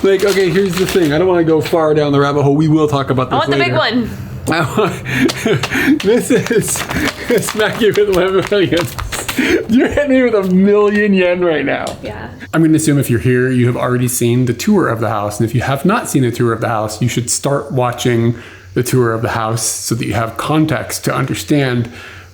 Like, okay, here's the thing. I don't want to go far down the rabbit hole. We will talk about this I want later. the big one. This is smack you with 11 million. You're hitting me with $1,000,000 right now. Yeah. I'm going to assume if you're here, you have already seen the tour of the house. And if you have not seen the tour of the house, you should start watching the tour of the house so that you have context to understand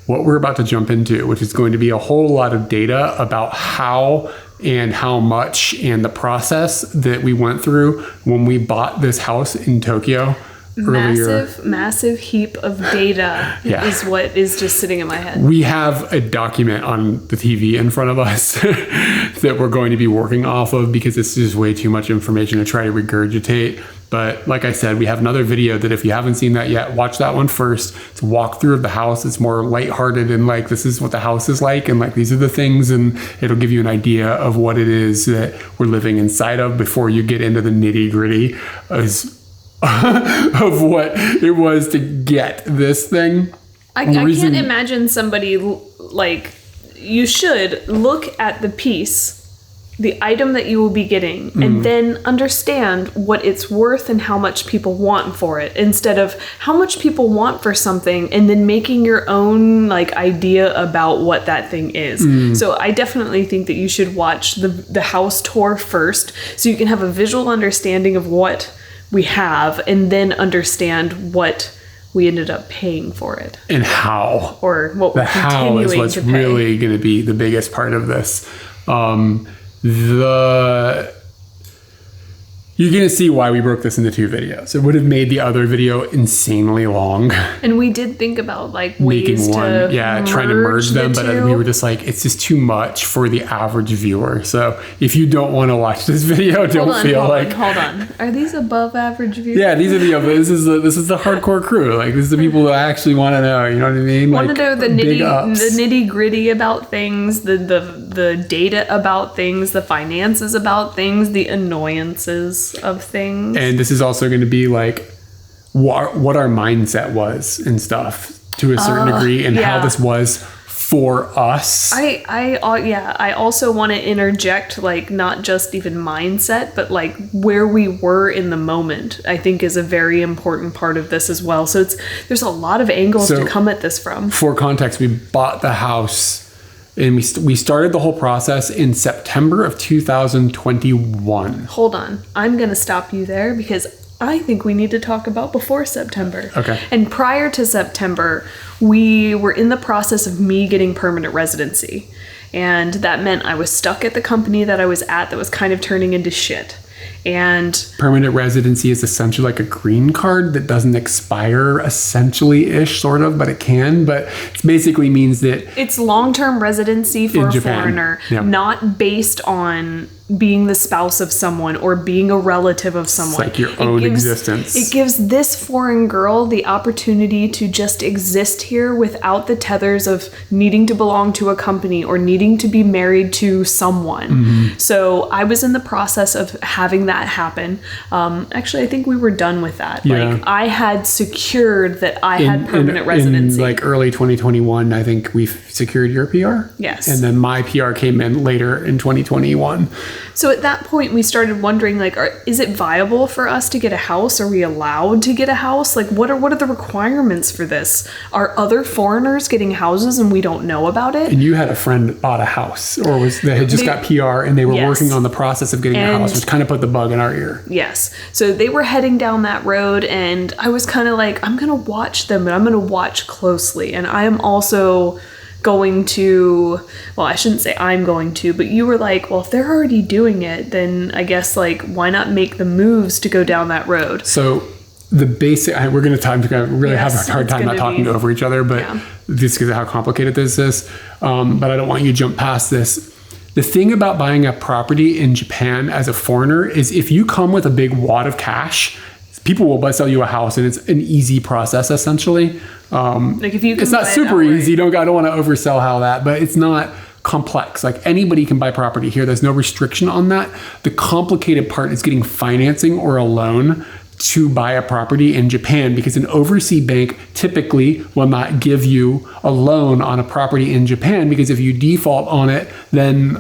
what we're about to jump into, which is going to be a whole lot of data about how and how much and the process that we went through when we bought this house in Tokyo earlier. Massive heap of data is what is just sitting in my head. We have a document on the TV in front of us that we're going to be working off of because it's just way too much information to try to regurgitate. But like I said, we have another video that if you haven't seen that yet, watch that one first. It's a walkthrough of the house. It's more lighthearted and like, this is what the house is like. And like, these are the things, and it'll give you an idea of what it is that we're living inside of before you get into the nitty gritty of what it was to get this thing. I can't imagine somebody like, you should look at the piece, the item that you will be getting, and then understand what it's worth and how much people want for it, instead of how much people want for something and then making your own like idea about what that thing is. So I definitely think that you should watch the house tour first so you can have a visual understanding of what we have and then understand what we ended up paying for it. And how. Or what we're how is what's to pay. really going to be the biggest part of this. You're going to see why we broke this into 2 videos. It would have made the other video insanely long. And we did think about like Making ways one, to trying to merge them, but two. we were just like, it's just too much for the average viewer. So if you don't want to watch this video, Hold on. Are these above average viewers? Yeah, these are this is the hardcore crew. Like, this is the people that actually want to know. You know what I mean? Want like, to know the nitty gritty about things, the data about things, the finances about things, the annoyances of things. And this is also going to be like what our mindset was and stuff to a certain degree, and how this was for us. I also want to interject, like, not just even mindset, but like where we were in the moment, I think is a very important part of this as well. So there's a lot of angles to come at this from. For context, we bought the house and we started the whole process in September of 2021. Hold on. I'm going to stop you there because I think we need to talk about before September. Okay. And prior to September, we were in the process of me getting permanent residency. And that meant I was stuck at the company that I was at that was kind of turning into shit. And permanent residency is essentially like a green card that doesn't expire, essentially-ish, sort of, but it can. But it basically means that it's long-term residency for a foreigner, not based on being the spouse of someone or being a relative of someone. It's like your own existence. It gives this foreign girl the opportunity to just exist here without the tethers of needing to belong to a company or needing to be married to someone. So I was in the process of having that happen. Actually, I think we were done with that. Like, I had secured that I had permanent residency. In like early 2021, I think we secured your PR. Yes. And then my PR came in later in 2021. So at that point, we started wondering, like, is it viable for us to get a house? Are we allowed to get a house? Like, what are the requirements for this? Are other foreigners getting houses and we don't know about it? And you had a friend that bought a house, or they had just got PR and they were working on the process of getting a house, which kind of put the bug in our ear. Yes. So they were heading down that road, and I was kind of like, I'm going to watch them, but I'm going to watch closely. And I am also going to, well, I shouldn't say I'm going to, but you were like, well, if they're already doing it, then I guess, like, why not make the moves to go down that road? So the basic, we're going to really have a hard time not talking over each other, but just because of how complicated this is. But I don't want you to jump past this. The thing about buying a property in Japan as a foreigner is if you come with a big wad of cash, people will sell you a house, and it's an easy process, essentially. Like, if you can, it's not super easy. I don't want to oversell how that, but it's not complex. Like, anybody can buy property here. There's no restriction on that. The complicated part is getting financing or a loan to buy a property in Japan, because an overseas bank typically will not give you a loan on a property in Japan, because if you default on it, then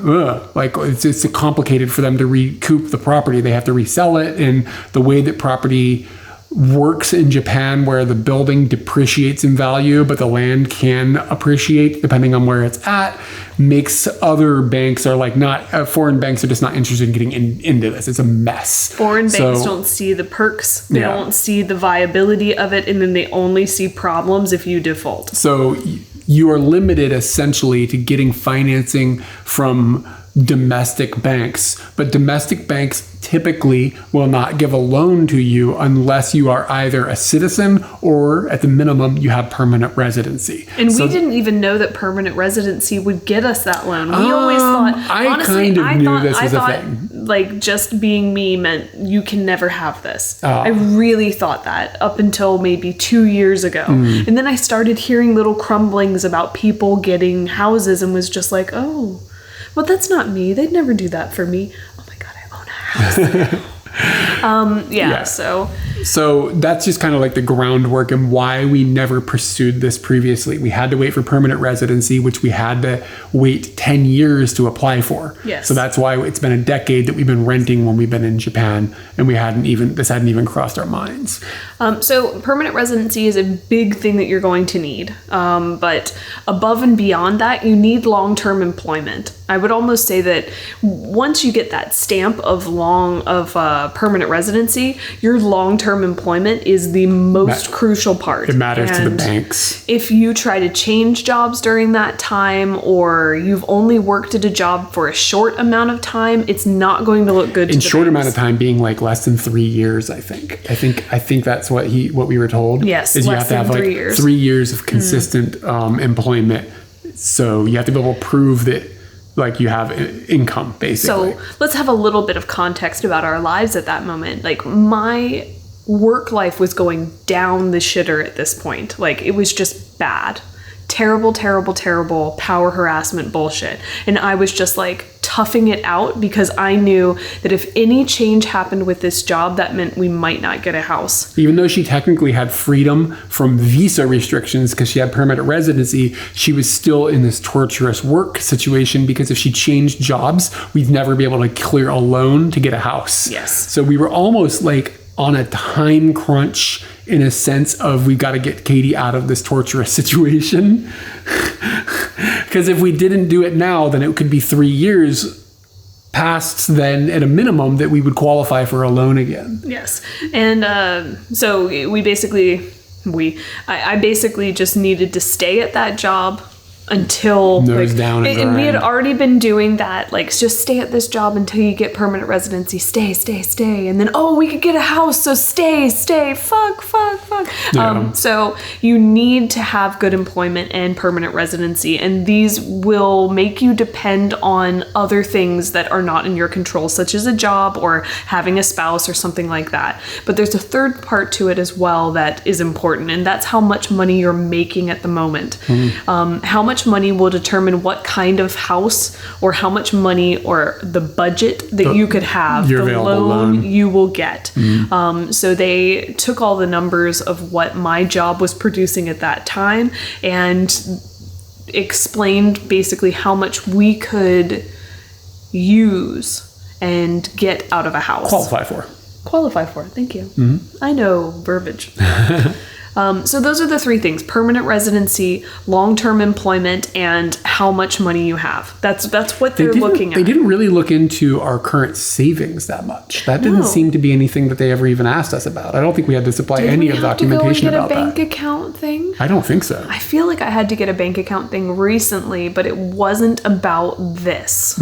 it's complicated for them to recoup the property. They have to resell it, and the way that property works in Japan, where the building depreciates in value but the land can appreciate depending on where it's at, makes other banks are like not foreign banks are just not interested in getting into this. It's a mess. Foreign banks don't see the perks, they don't see the viability of it, and then they only see problems if you default. So you are limited essentially to getting financing from domestic banks, but domestic banks typically will not give a loan to you unless you are either a citizen or at the minimum you have permanent residency. And we didn't even know that permanent residency would get us that loan. We always thought, honestly, I thought like just being me meant you can never have this. I really thought that up until maybe 2 years ago. And then I started hearing little crumblings about people getting houses and was just like, oh, well, that's not me. They'd never do that for me. Oh my God, I own a house. So that's just kind of like the groundwork and why we never pursued this previously. We had to wait for permanent residency, which we had to wait 10 years to apply for. Yes. So that's why it's been a decade that we've been renting when we've been in Japan, and this hadn't even crossed our minds. So permanent residency is a big thing that you're going to need. But above and beyond that, you need long-term employment. I would almost say that once you get that stamp of permanent residency, your long-term employment is the most crucial part. It matters to the banks. If you try to change jobs during that time, or you've only worked at a job for a short amount of time, it's not going to look good to the short banks. Amount of time being like less than 3 years, I think. I think that's what we were told. Yes, is you have to have 3 years. 3 years of consistent employment. So you have to be able to prove that like you have income, basically. So let's have a little bit of context about our lives at that moment. Like, my work life was going down the shitter at this point. Like, it was just bad. Terrible power harassment bullshit. And I was just like toughing it out because I knew that if any change happened with this job, that meant we might not get a house. Even though she technically had freedom from visa restrictions because she had permanent residency, she was still in this torturous work situation, because if she changed jobs, we'd never be able to clear a loan to get a house. Yes. So we were almost like on a time crunch, in a sense of we got to get Katie out of this torturous situation. Because if we didn't do it now, then it could be 3 years past then at a minimum that we would qualify for a loan again. Yes. And so I basically just needed to stay at that job until nose down and we had already been doing that, like, just stay at this job until you get permanent residency, stay, and then we could get a house, so stay, fuck. Yeah. So you need to have good employment and permanent residency, and these will make you depend on other things that are not in your control, such as a job or having a spouse or something like that. But there's a third part to it as well that is important, and that's how much money you're making at the moment. How much money will determine what kind of house, or how much money, or the budget that you could have, the loan you will get. So they took all the numbers of what my job was producing at that time and explained basically how much we could use and get out of a house. Qualify for. Thank you. I know verbiage. So those are the three things: permanent residency, long-term employment, and how much money you have. That's what they're looking at. They didn't really look into our current savings that much. That didn't seem to be anything that they ever even asked us about. I don't think we had to supply any of documentation about that. Did we have to go and get a bank account thing? I don't think so. I feel like I had to get a bank account thing recently, but it wasn't about this.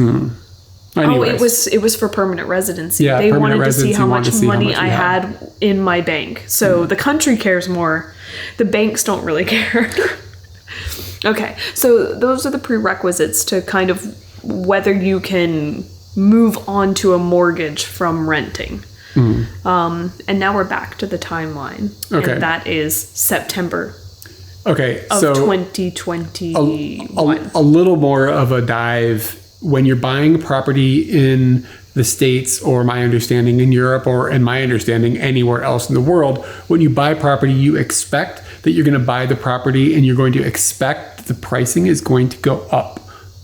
Anyways. It was for permanent residency. Yeah, they wanted to see how much money I had in my bank. So the country cares more. The banks don't really care. Okay, so those are the prerequisites to kind of whether you can move on to a mortgage from renting. And now we're back to the timeline. Okay. And that is September of 2021. A little more of a dive. When you're buying property in the States, or my understanding in Europe, or in my understanding anywhere else in the world, when you buy property, you expect that you're going to buy the property and you're going to expect that the pricing is going to go up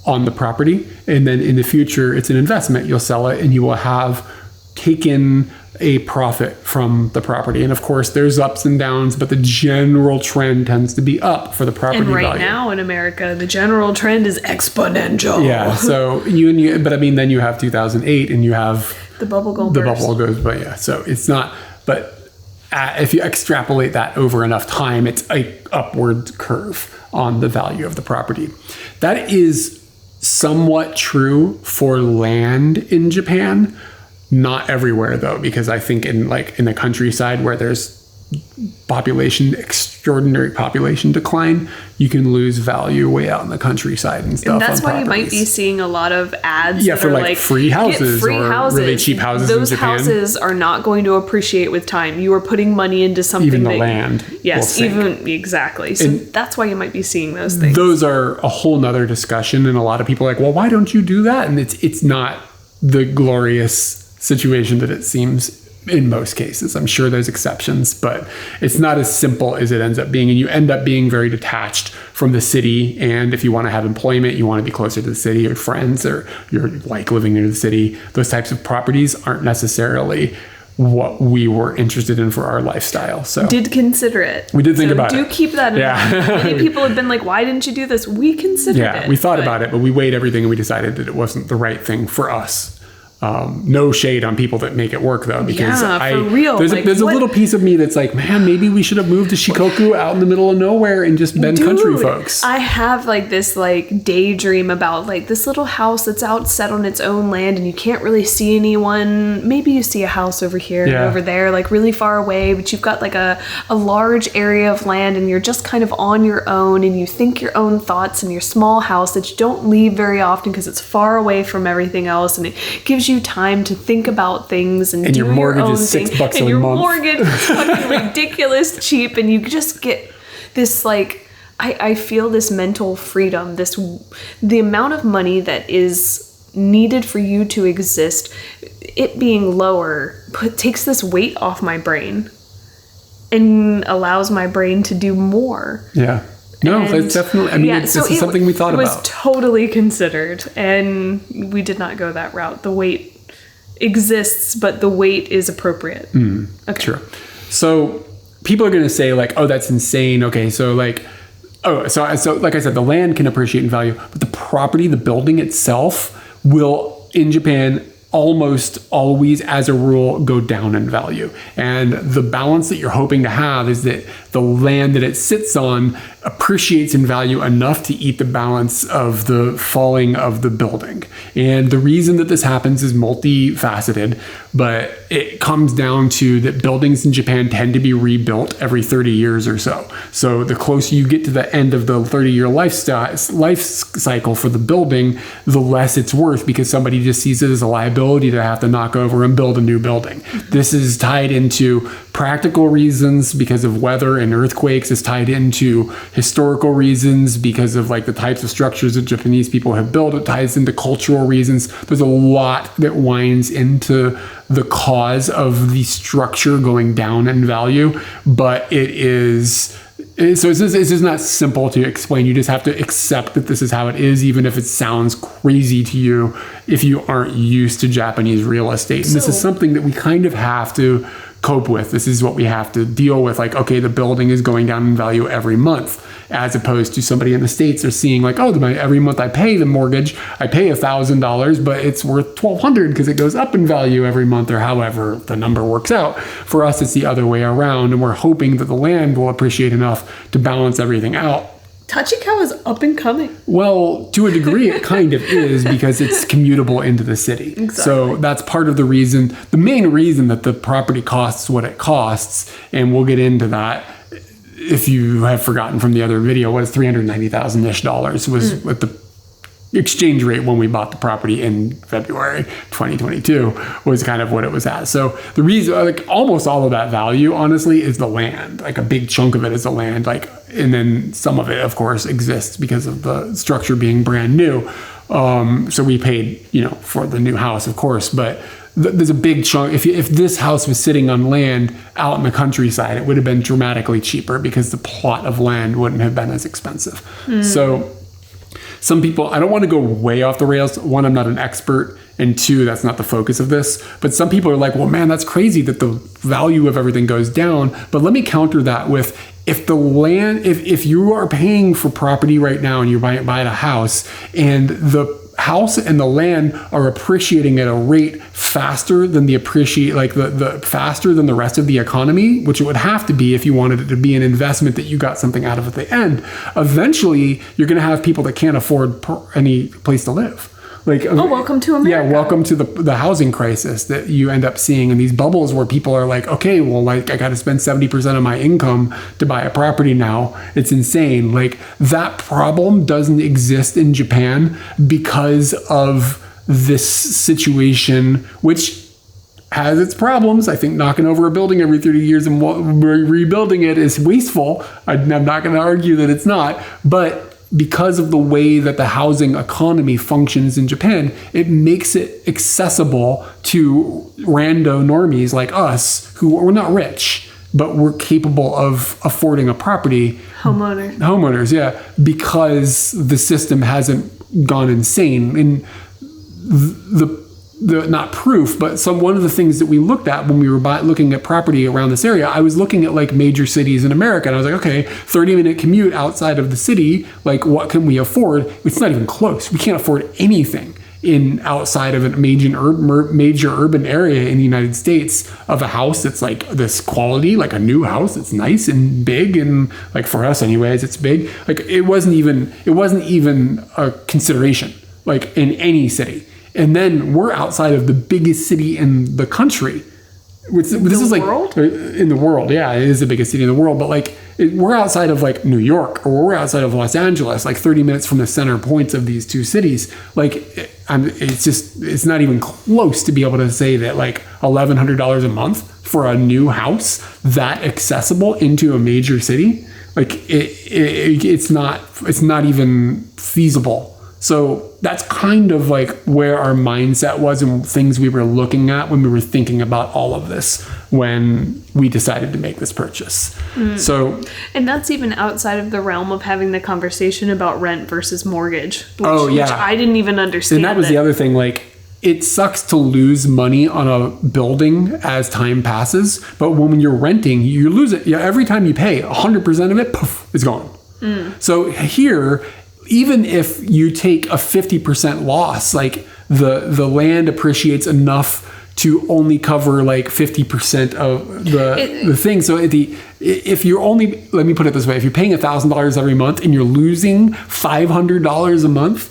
on the property. And then in the future, it's an investment. You'll sell it and you will have taken a profit from the property. And of course, there's ups and downs, but the general trend tends to be up for the property value. And right now in America, the general trend is exponential. Yeah. So but I mean, then you have 2008 and you have the bubble goes. But yeah, so it's not, but if you extrapolate that over enough time, it's a upward curve on the value of the property. That is somewhat true for land in Japan. Not everywhere though, because I think in the countryside where there's extraordinary population decline, you can lose value way out in the countryside and stuff. And that's why you might be seeing a lot of ads for like free houses really cheap houses Those in Japan. houses are not going to appreciate with time. You are putting money into something. Even the land. Yes, exactly. So that's why you might be seeing those things. Those are a whole nother discussion, and a lot of people are like, well, why don't you do that? And it's not the glorious situation that it seems in most cases. I'm sure there's exceptions, but it's not as simple as it ends up being. And you end up being very detached from the city. And if you want to have employment, you want to be closer to the city, or friends, or you're like living near the city. Those types of properties aren't necessarily what we were interested in for our lifestyle. So did consider it. We did think about it. Do keep that in mind. Many people have been like, why didn't you do this? We considered it. Yeah, we thought about it, but we weighed everything and we decided that it wasn't the right thing for us. No shade on people that make it work though, because for real. There's a little piece of me that's like, man, maybe we should have moved to Shikoku out in the middle of nowhere and just been country folks. I have this daydream about this little house that's out set on its own land and you can't really see anyone. Maybe you see a house over here and over there, really far away, but you've got a large area of land and you're just kind of on your own and you think your own thoughts in your small house that you don't leave very often because it's far away from everything else, and it gives you time to think about things and do your mortgage your own is thing. $6 a month. And your mortgage is fucking ridiculous cheap, and you just get this I feel this mental freedom, the amount of money that is needed for you to exist, it being lower, takes this weight off my brain and allows my brain to do more. Yeah. No, that's definitely, this is something we thought about. It was totally considered, and we did not go that route. The weight exists, but the weight is appropriate. Okay. Sure. So people are going to say oh, that's insane. Okay. So like I said, the land can appreciate in value, but the property, the building itself will in Japan almost always, as a rule, go down in value. And the balance that you're hoping to have is that the land that it sits on appreciates in value enough to eat the balance of the falling of the building. And the reason that this happens is multifaceted, but it comes down to that buildings in Japan tend to be rebuilt every 30 years or so. So the closer you get to the end of the 30-year life cycle for the building, the less it's worth, because somebody just sees it as a liability to have to knock over and build a new building. This is tied into practical reasons because of weather and earthquakes. It's tied into historical reasons because of the types of structures that Japanese people have built. It ties into cultural reasons. There's a lot that winds into the cause of the structure going down in value, but it's just not simple to explain. You just have to accept that this is how it is, even if it sounds crazy to you if you aren't used to Japanese real estate. And this is something that we kind of have to cope with. This is what we have to deal with. Okay, the building is going down in value every month, as opposed to somebody in the States are seeing every month I pay the mortgage, I pay $1,000, but it's worth $1,200 because it goes up in value every month, or however the number works out. For us, it's the other way around, and we're hoping that the land will appreciate enough to balance everything out. Tachikawa is up and coming. Well, to a degree, it kind of is, because it's commutable into the city. Exactly. So that's part of the reason, the main reason that the property costs what it costs, and we'll get into that. If you have forgotten from the other video, what is $390,000-ish was what the exchange rate when we bought the property in February 2022 was kind of what it was at. So the reason, almost all of that value, honestly, is the land. A big chunk of it is the land. And then some of it, of course, exists because of the structure being brand new. So we paid, for the new house, of course, but there's a big chunk. If this house was sitting on land out in the countryside, it would have been dramatically cheaper because the plot of land wouldn't have been as expensive. So some people, I don't want to go way off the rails. One, I'm not an expert. And two, that's not the focus of this. But some people are like, well, man, that's crazy that the value of everything goes down. But let me counter that with, if the land, if you are paying for property right now and you're buying a house, and the house and the land are appreciating at a rate faster than the faster than the rest of the economy, which it would have to be if you wanted it to be an investment that you got something out of at the end, eventually you're going to have people that can't afford any place to live. Welcome to America. Yeah, welcome to the housing crisis that you end up seeing in these bubbles where people are like, okay, well, I got to spend 70% of my income to buy a property now. It's insane. That problem doesn't exist in Japan because of this situation, which has its problems. I think knocking over a building every 30 years and rebuilding it is wasteful. I'm not going to argue that it's not, but because of the way that the housing economy functions in Japan, it makes it accessible to rando normies like us who are not rich, but we're capable of affording a property. Homeowners, yeah, because the system hasn't gone insane. And the not proof, but one of the things that we looked at when we were looking at property around this area, I was looking at major cities in America, and I was like, okay, 30-minute commute outside of the city, what can we afford? It's not even close. We can't afford anything outside of a major urban area in the United States of a house that's this quality, a new house that's nice and big, and for us anyways, it's big. It wasn't even a consideration in any city. And then we're outside of the biggest city in the country. In the world, yeah, it is the biggest city in the world. But we're outside of New York, or we're outside of Los Angeles, 30 minutes from the center points of these two cities. It's not even close to be able to say that $1,100 a month for a new house that accessible into a major city. It's not even feasible. So that's kind of where our mindset was and things we were looking at when we were thinking about all of this when we decided to make this purchase. And that's even outside of the realm of having the conversation about rent versus mortgage, which I didn't even understand. And that was the other thing. It sucks to lose money on a building as time passes, but when you're renting, you lose it. Yeah, every time you pay, 100% of it, poof, is gone. So here, even if you take a 50% loss, the land appreciates enough to only cover 50% of the thing. So if you're only, let me put it this way, if you're paying $1,000 every month and you're losing $500 a month,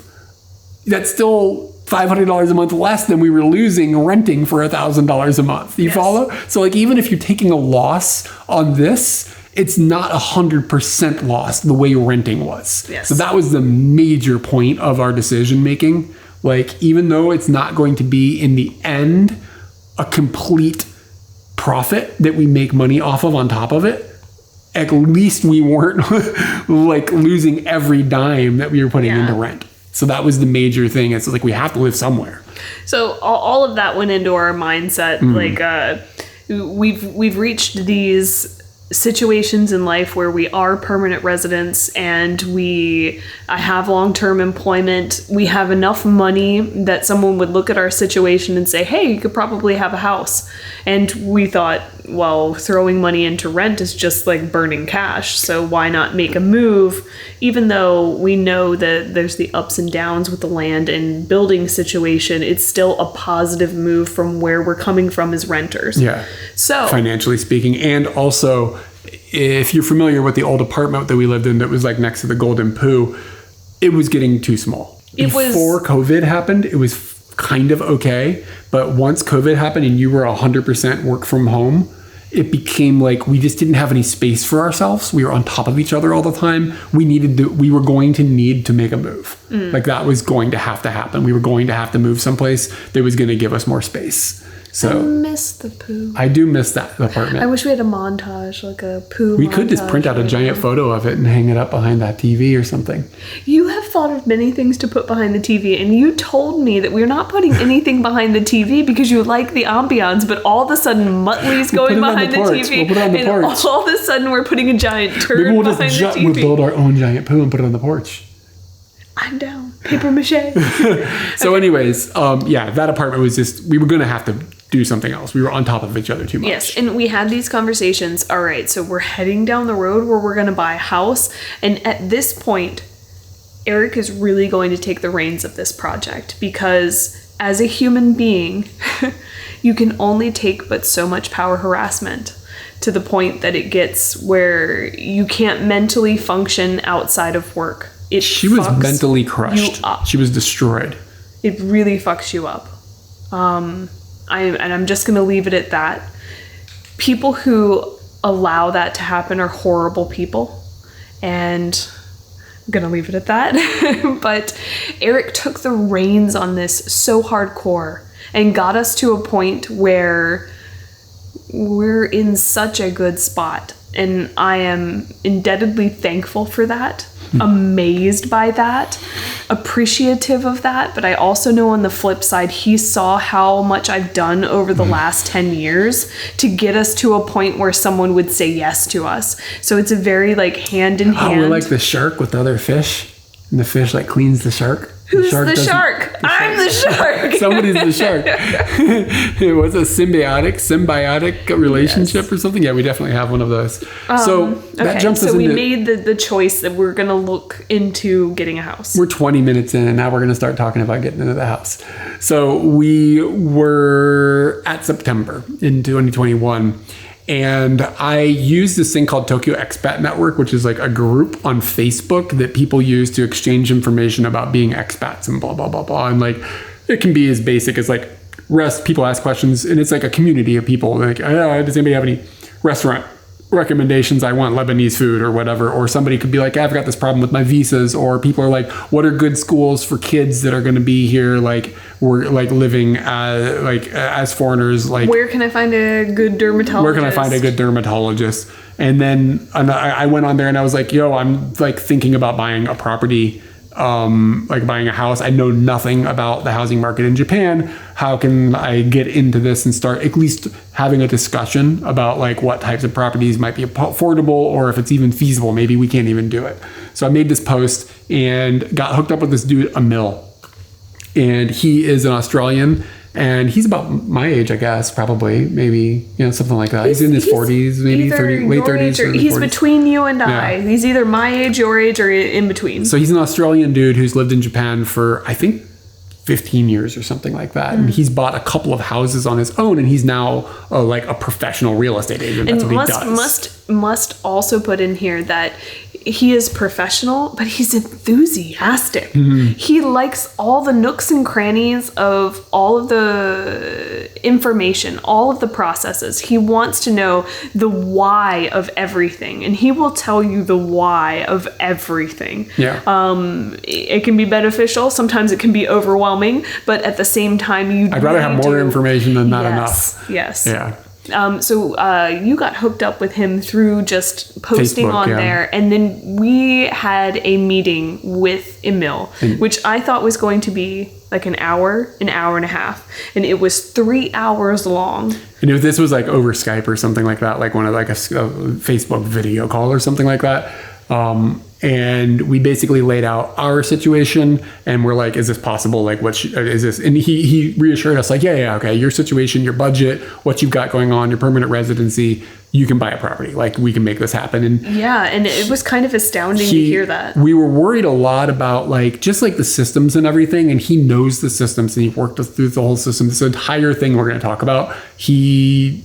that's still $500 a month less than we were losing renting for $1,000 a month. You follow? So even if you're taking a loss on this, it's not 100% loss the way renting was. Yes. So that was the major point of our decision making. Even though it's not going to be in the end a complete profit that we make money off of on top of it, at least we weren't losing every dime that we were putting into rent. So that was the major thing. It's we have to live somewhere. So all of that went into our mindset. We've reached these situations in life where we are permanent residents and I have long-term employment. We have enough money that someone would look at our situation and say, hey, you could probably have a house. And we thought, well, throwing money into rent is just burning cash. So why not make a move? Even though we know that there's the ups and downs with the land and building situation, it's still a positive move from where we're coming from as renters. Yeah. So financially speaking, and also if you're familiar with the old apartment that we lived in that was next to the Golden Poo, it was getting too small. Before COVID happened, it was kind of okay. But once COVID happened and you were 100% work from home, it became we just didn't have any space for ourselves. We were on top of each other all the time. We were going to need to make a move. That was going to have to happen. We were going to have to move someplace that was going to give us more space. So I miss the poo. I do miss that apartment. I wish we had a montage, like a poo We could just print out a giant photo of it and hang it up behind that TV or something. You have thought of many things to put behind the TV, and you told me that we're not putting anything behind the TV because you like the ambiance, but all of a sudden Muttley's going behind the TV. We'll put it on the porch. All of a sudden we're putting a giant turd Maybe we'll behind the TV. We'll build our own giant poo and put it on the porch. I'm down. Paper mache. So anyways, that apartment was just, we were going to have to do something else. We were on top of each other too much. Yes, and we had these conversations. All right, so we're heading down the road where we're going to buy a house. And at this point, Eric is really going to take the reins of this project because as a human being, you can only take but so much power harassment to the point that it gets where you can't mentally function outside of work. She was mentally crushed. She was destroyed. It really fucks you up. I'm just going to leave it at that. People who allow that to happen are horrible people. And I'm going to leave it at that. But Eric took the reins on this so hardcore and got us to a point where we're in such a good spot. And I am indebtedly thankful for that. Amazed by that, appreciative of that, but I also know on the flip side he saw how much I've done over the last 10 years to get us to a point where someone would say yes to us. So it's a very like hand in hand. We're like the shark with the other fish, and the fish like cleans the shark. Who's the shark? I'm the shark. Somebody's the shark. It was a symbiotic relationship or something. Yeah, we definitely have one of those. So that jumps us into... So we made the choice that we're going to look into getting a house. We're 20 minutes in, and now we're going to start talking about getting into the house. So we were at September in 2021. And I use this thing called Tokyo Expat Network, which is like a group on Facebook that people use to exchange information about being expats and blah, blah, blah, blah. And like, it can be as basic as like people ask questions, and it's like a community of people. Like, does anybody have any restaurant recommendations? I want Lebanese food or whatever. Or somebody could be like, I've got this problem with my visas. Or people are like, what are good schools for kids that are going to be here? Like, we're like living as foreigners. Like, where can I find a good dermatologist? Where can I find a good dermatologist? And then I went on there and I was like, I'm like thinking about buying a property, like buying a house. I know nothing about the housing market in Japan. How can I get into this and start at least having a discussion about like what types of properties might be affordable, or if it's even feasible, maybe we can't even do it. So I made this post and got hooked up with this dude, Emil. And he is an Australian, and he's about my age, I guess, probably, maybe, something like that. He's in his 40s, maybe 30, late 30s. He's 40s. Between you and I. He's either my age, your age, or in between. So he's an Australian dude who's lived in Japan for, I think, 15 years or something like that. And he's bought a couple of houses on his own, and he's now like a professional real estate agent. That's what he does. Must also put in here that he is professional, but he's enthusiastic. Mm-hmm. He likes all the nooks and crannies of all of the information, all of the processes. He wants to know the why of everything, and he will tell you the why of everything. Yeah. It can be beneficial. Sometimes it can be overwhelming, but at the same time, I'd rather have more information than not enough. Yes. Yeah. So you got hooked up with him through just posting Facebook, on there, and then we had a meeting with Emil, which I thought was going to be like an hour and a half, and it was 3 hours long. And if this was like over Skype or something like that, like one of like a Facebook video call or something like that. And we basically laid out our situation, and we're like, is this possible? Like, is this? And he reassured us like, yeah, okay, your situation, your budget, what you've got going on, your permanent residency, you can buy a property. Like, we can make this happen. And and it was kind of astounding to hear that. We were worried a lot about like, just like the systems and everything. And he knows the systems, and he worked through the whole system. This entire thing we're going to talk about, he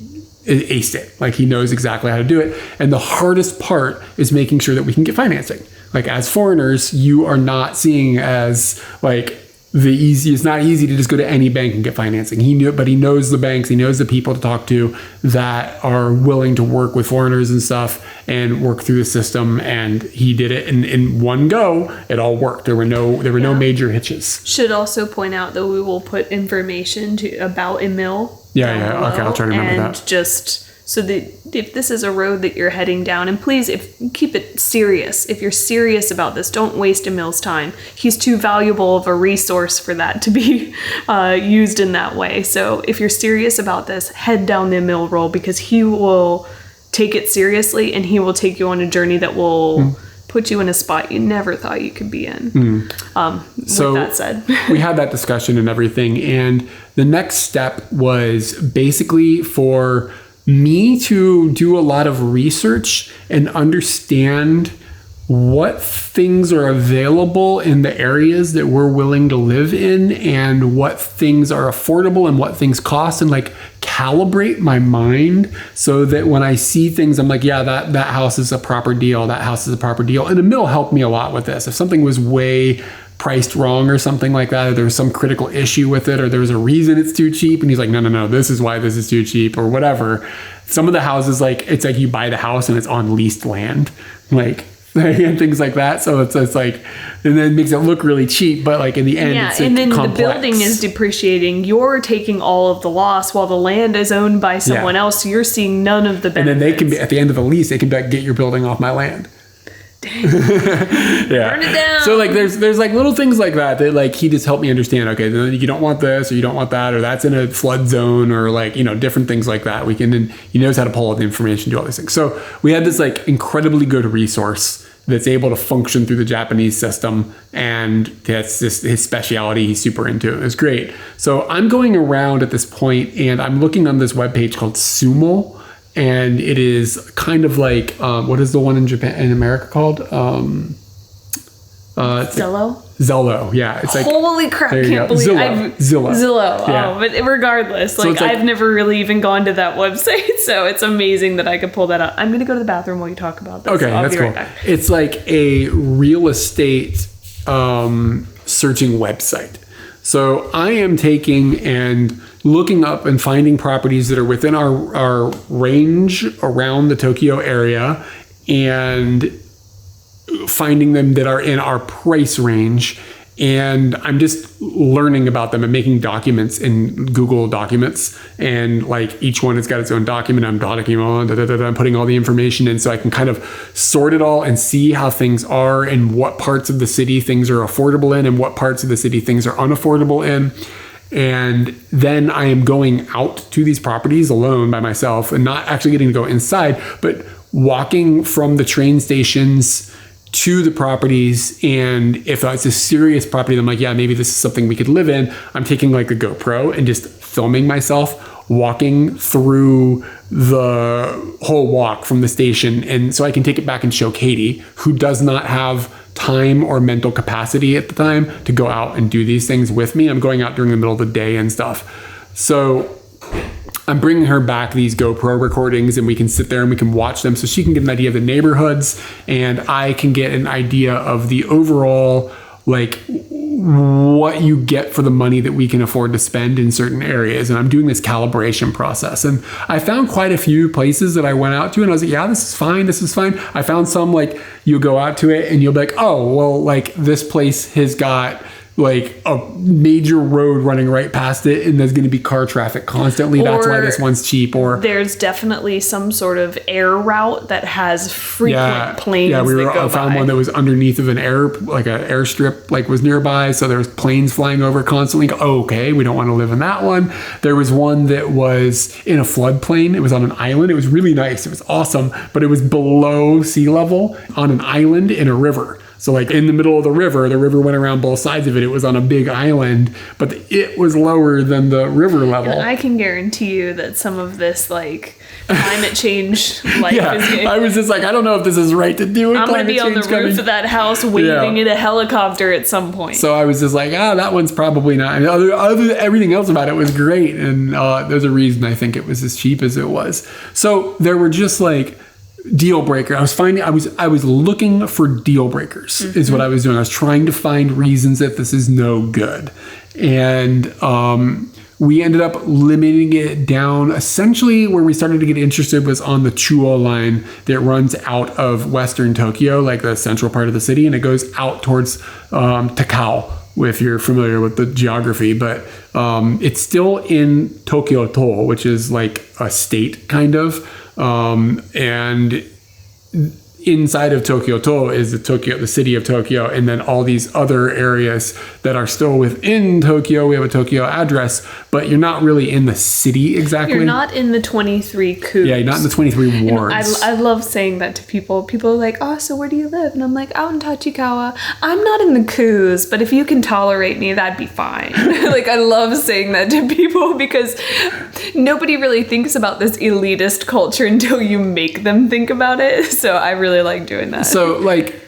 aced it. Like, he knows exactly how to do it. And the hardest part is making sure that we can get financing. Like, as foreigners, you are not seeing as like it's not easy to just go to any bank and get financing. But he knows the banks, he knows the people to talk to that are willing to work with foreigners and stuff and work through the system. And he did it in one go. It all worked. There were no major hitches. Should also point out that we will put information about Emil Yeah. Okay, I'll try to remember and that. just so that if this is a road that you're heading down, and please, keep it serious. If you're serious about this, don't waste Emil's time. He's too valuable of a resource for that to be used in that way. So if you're serious about this, head down the Emil road, because he will take it seriously, and he will take you on a journey that will put you in a spot you never thought you could be in. So with that said, we had that discussion and everything, and the next step was basically for me to do a lot of research and understand what things are available in the areas that we're willing to live in, and what things are affordable and what things cost, and like calibrate my mind so that when I see things, I'm like, yeah, that house is a proper deal. That house is a proper deal. And Emil helped me a lot with this. If something was way priced wrong or something like that, or there was some critical issue with it, or there was a reason it's too cheap, and he's like, no, this is why this is too cheap, or whatever. Some of the houses, like, it's like you buy the house and it's on leased land, like, and things like that. So it's like, and then it makes it look really cheap, but like in the end, it's and then complex. The building is depreciating. You're taking all of the loss while the land is owned by someone else. So you're seeing none of the benefits. And then they can be, at the end of the lease, they can be like, get your building off my land. Dang. Burn it down. So like there's like little things like that like he just helped me understand, okay, you don't want this, or you don't want that, or that's in a flood zone, or like, different things like that. And he knows how to pull out the information, do all these things. So we had this like incredibly good resource that's able to function through the Japanese system, and that's just his specialty. He's super into it. It's great. So I'm going around at this point, and I'm looking on this webpage called Sumo. And it is kind of like, what is the one in America called? Zillow? Zillow, yeah. It's like, holy crap, can't believe Zillow. Yeah. Oh, but regardless, So like I've never really even gone to that website, so it's amazing that I could pull that up. I'm going to go to the bathroom while you talk about this. Okay, I'll that's be cool. right back. It's like a real estate searching website. So I am taking and looking up and finding properties that are within our range around the Tokyo area, and finding them that are in our price range. And I'm just learning about them and making documents in Google Documents, and like each one has got its own document. I'm I'm putting all the information in so I can kind of sort it all and see how things are, and what parts of the city things are affordable in, and what parts of the city things are unaffordable in. And then I am going out to these properties alone by myself, and not actually getting to go inside, but walking from the train stations to the properties. And if it's a serious property, I'm like, yeah, maybe this is something we could live in. I'm taking like a GoPro and just filming myself walking through the whole walk from the station. And so I can take it back and show Katie, who does not have time or mental capacity at the time to go out and do these things with me. I'm going out during the middle of the day and stuff. So I'm bringing her back these GoPro recordings, and we can sit there and we can watch them so she can get an idea of the neighborhoods, and I can get an idea of the overall, like, what you get for the money that we can afford to spend in certain areas. And I'm doing this calibration process. And I found quite a few places that I went out to, and I was like, yeah, this is fine. This is fine. I found some, like, you go out to it and you'll be like, oh, well, like, this place has got like a major road running right past it, and there's going to be car traffic constantly. That's why this one's cheap. Or there's definitely some sort of air route that has frequent planes. Yeah, I found one that was underneath of an airstrip, like was nearby. So there was planes flying over constantly. Oh, okay, we don't want to live in that one. There was one that was in a floodplain. It was on an island. It was really nice. It was awesome, but it was below sea level on an island in a river. So like in the middle of the river went around both sides of it. It was on a big island, but it was lower than the river level. And I can guarantee you that some of this like climate change is I was just like, I don't know if this is right to do. I'm going to be on the roof of that house waving at a helicopter at some point. So I was just like, that one's probably not. And everything else about it was great. And there's a reason I think it was as cheap as it was. So there were just like deal breaker. I was looking for deal breakers is what I was doing. I was trying to find reasons that this is no good. And we ended up limiting it down. Essentially where we started to get interested was on the Chuo line that runs out of Western Tokyo, like the central part of the city, and it goes out towards Takao, if you're familiar with the geography, but it's still in Tokyo-to, which is like a state kind of, and inside of Tokyo-to is the city of Tokyo, and then all these other areas that are still within Tokyo. We have a Tokyo address, but you're not really in the city exactly. You're not in the 23 coups. Yeah, you're not in the 23 wards. I love saying that to people. People are like, oh, so where do you live? And I'm like, out in Tachikawa. I'm not in the coups, but if you can tolerate me, that'd be fine. Like, I love saying that to people because nobody really thinks about this elitist culture until you make them think about it. So I really like doing that. So, like,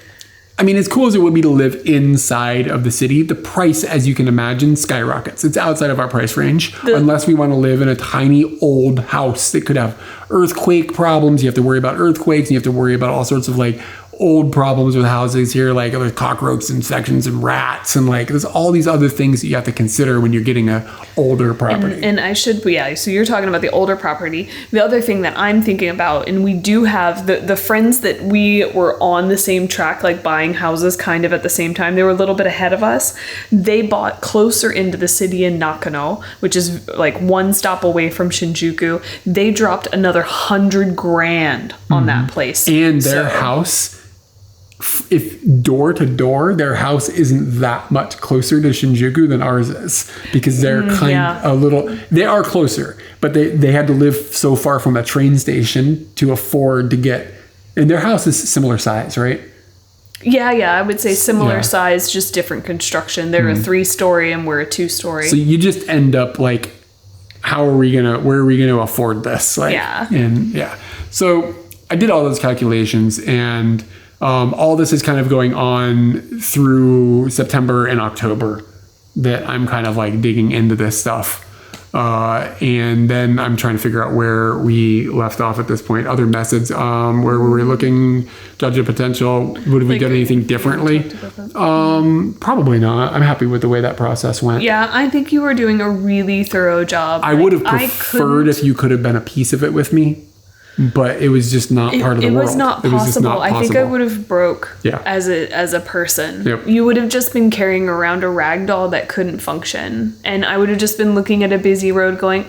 I mean, as cool as it would be to live inside of the city, the price, as you can imagine, skyrockets. It's outside of our price range. Unless we want to live in a tiny old house that could have earthquake problems. You have to worry about earthquakes. And you have to worry about all sorts of like old problems with houses here, like there's cockroach infections and rats, and like there's all these other things that you have to consider when you're getting a older property. And I should, yeah, so you're talking about the older property. The other thing that I'm thinking about, and we do have the friends that we were on the same track, like buying houses kind of at the same time, they were a little bit ahead of us. They bought closer into the city in Nakano, which is like one stop away from Shinjuku. They dropped another $100,000 on that place. And their house, if door to door, their house isn't that much closer to Shinjuku than ours is, because they're they are closer, but they had to live so far from a train station to afford to get, and their house is similar size, right? Yeah, I would say similar size, just different construction. They're a 3-story and we're a 2-story. So you just end up like, where are we gonna afford this? Like, so I did all those calculations, and all this is kind of going on through September and October that I'm kind of like digging into this stuff. And then I'm trying to figure out where we left off at this point. Other methods, where were we looking, judge of potential? Would we done anything differently? Probably not. I'm happy with the way that process went. Yeah, I think you were doing a really thorough job. I would have preferred if you could have been a piece of it with me. But it was just not part of the world. It was not possible. I think I would have broke as a person. Yep. You would have just been carrying around a rag doll that couldn't function. And I would have just been looking at a busy road going,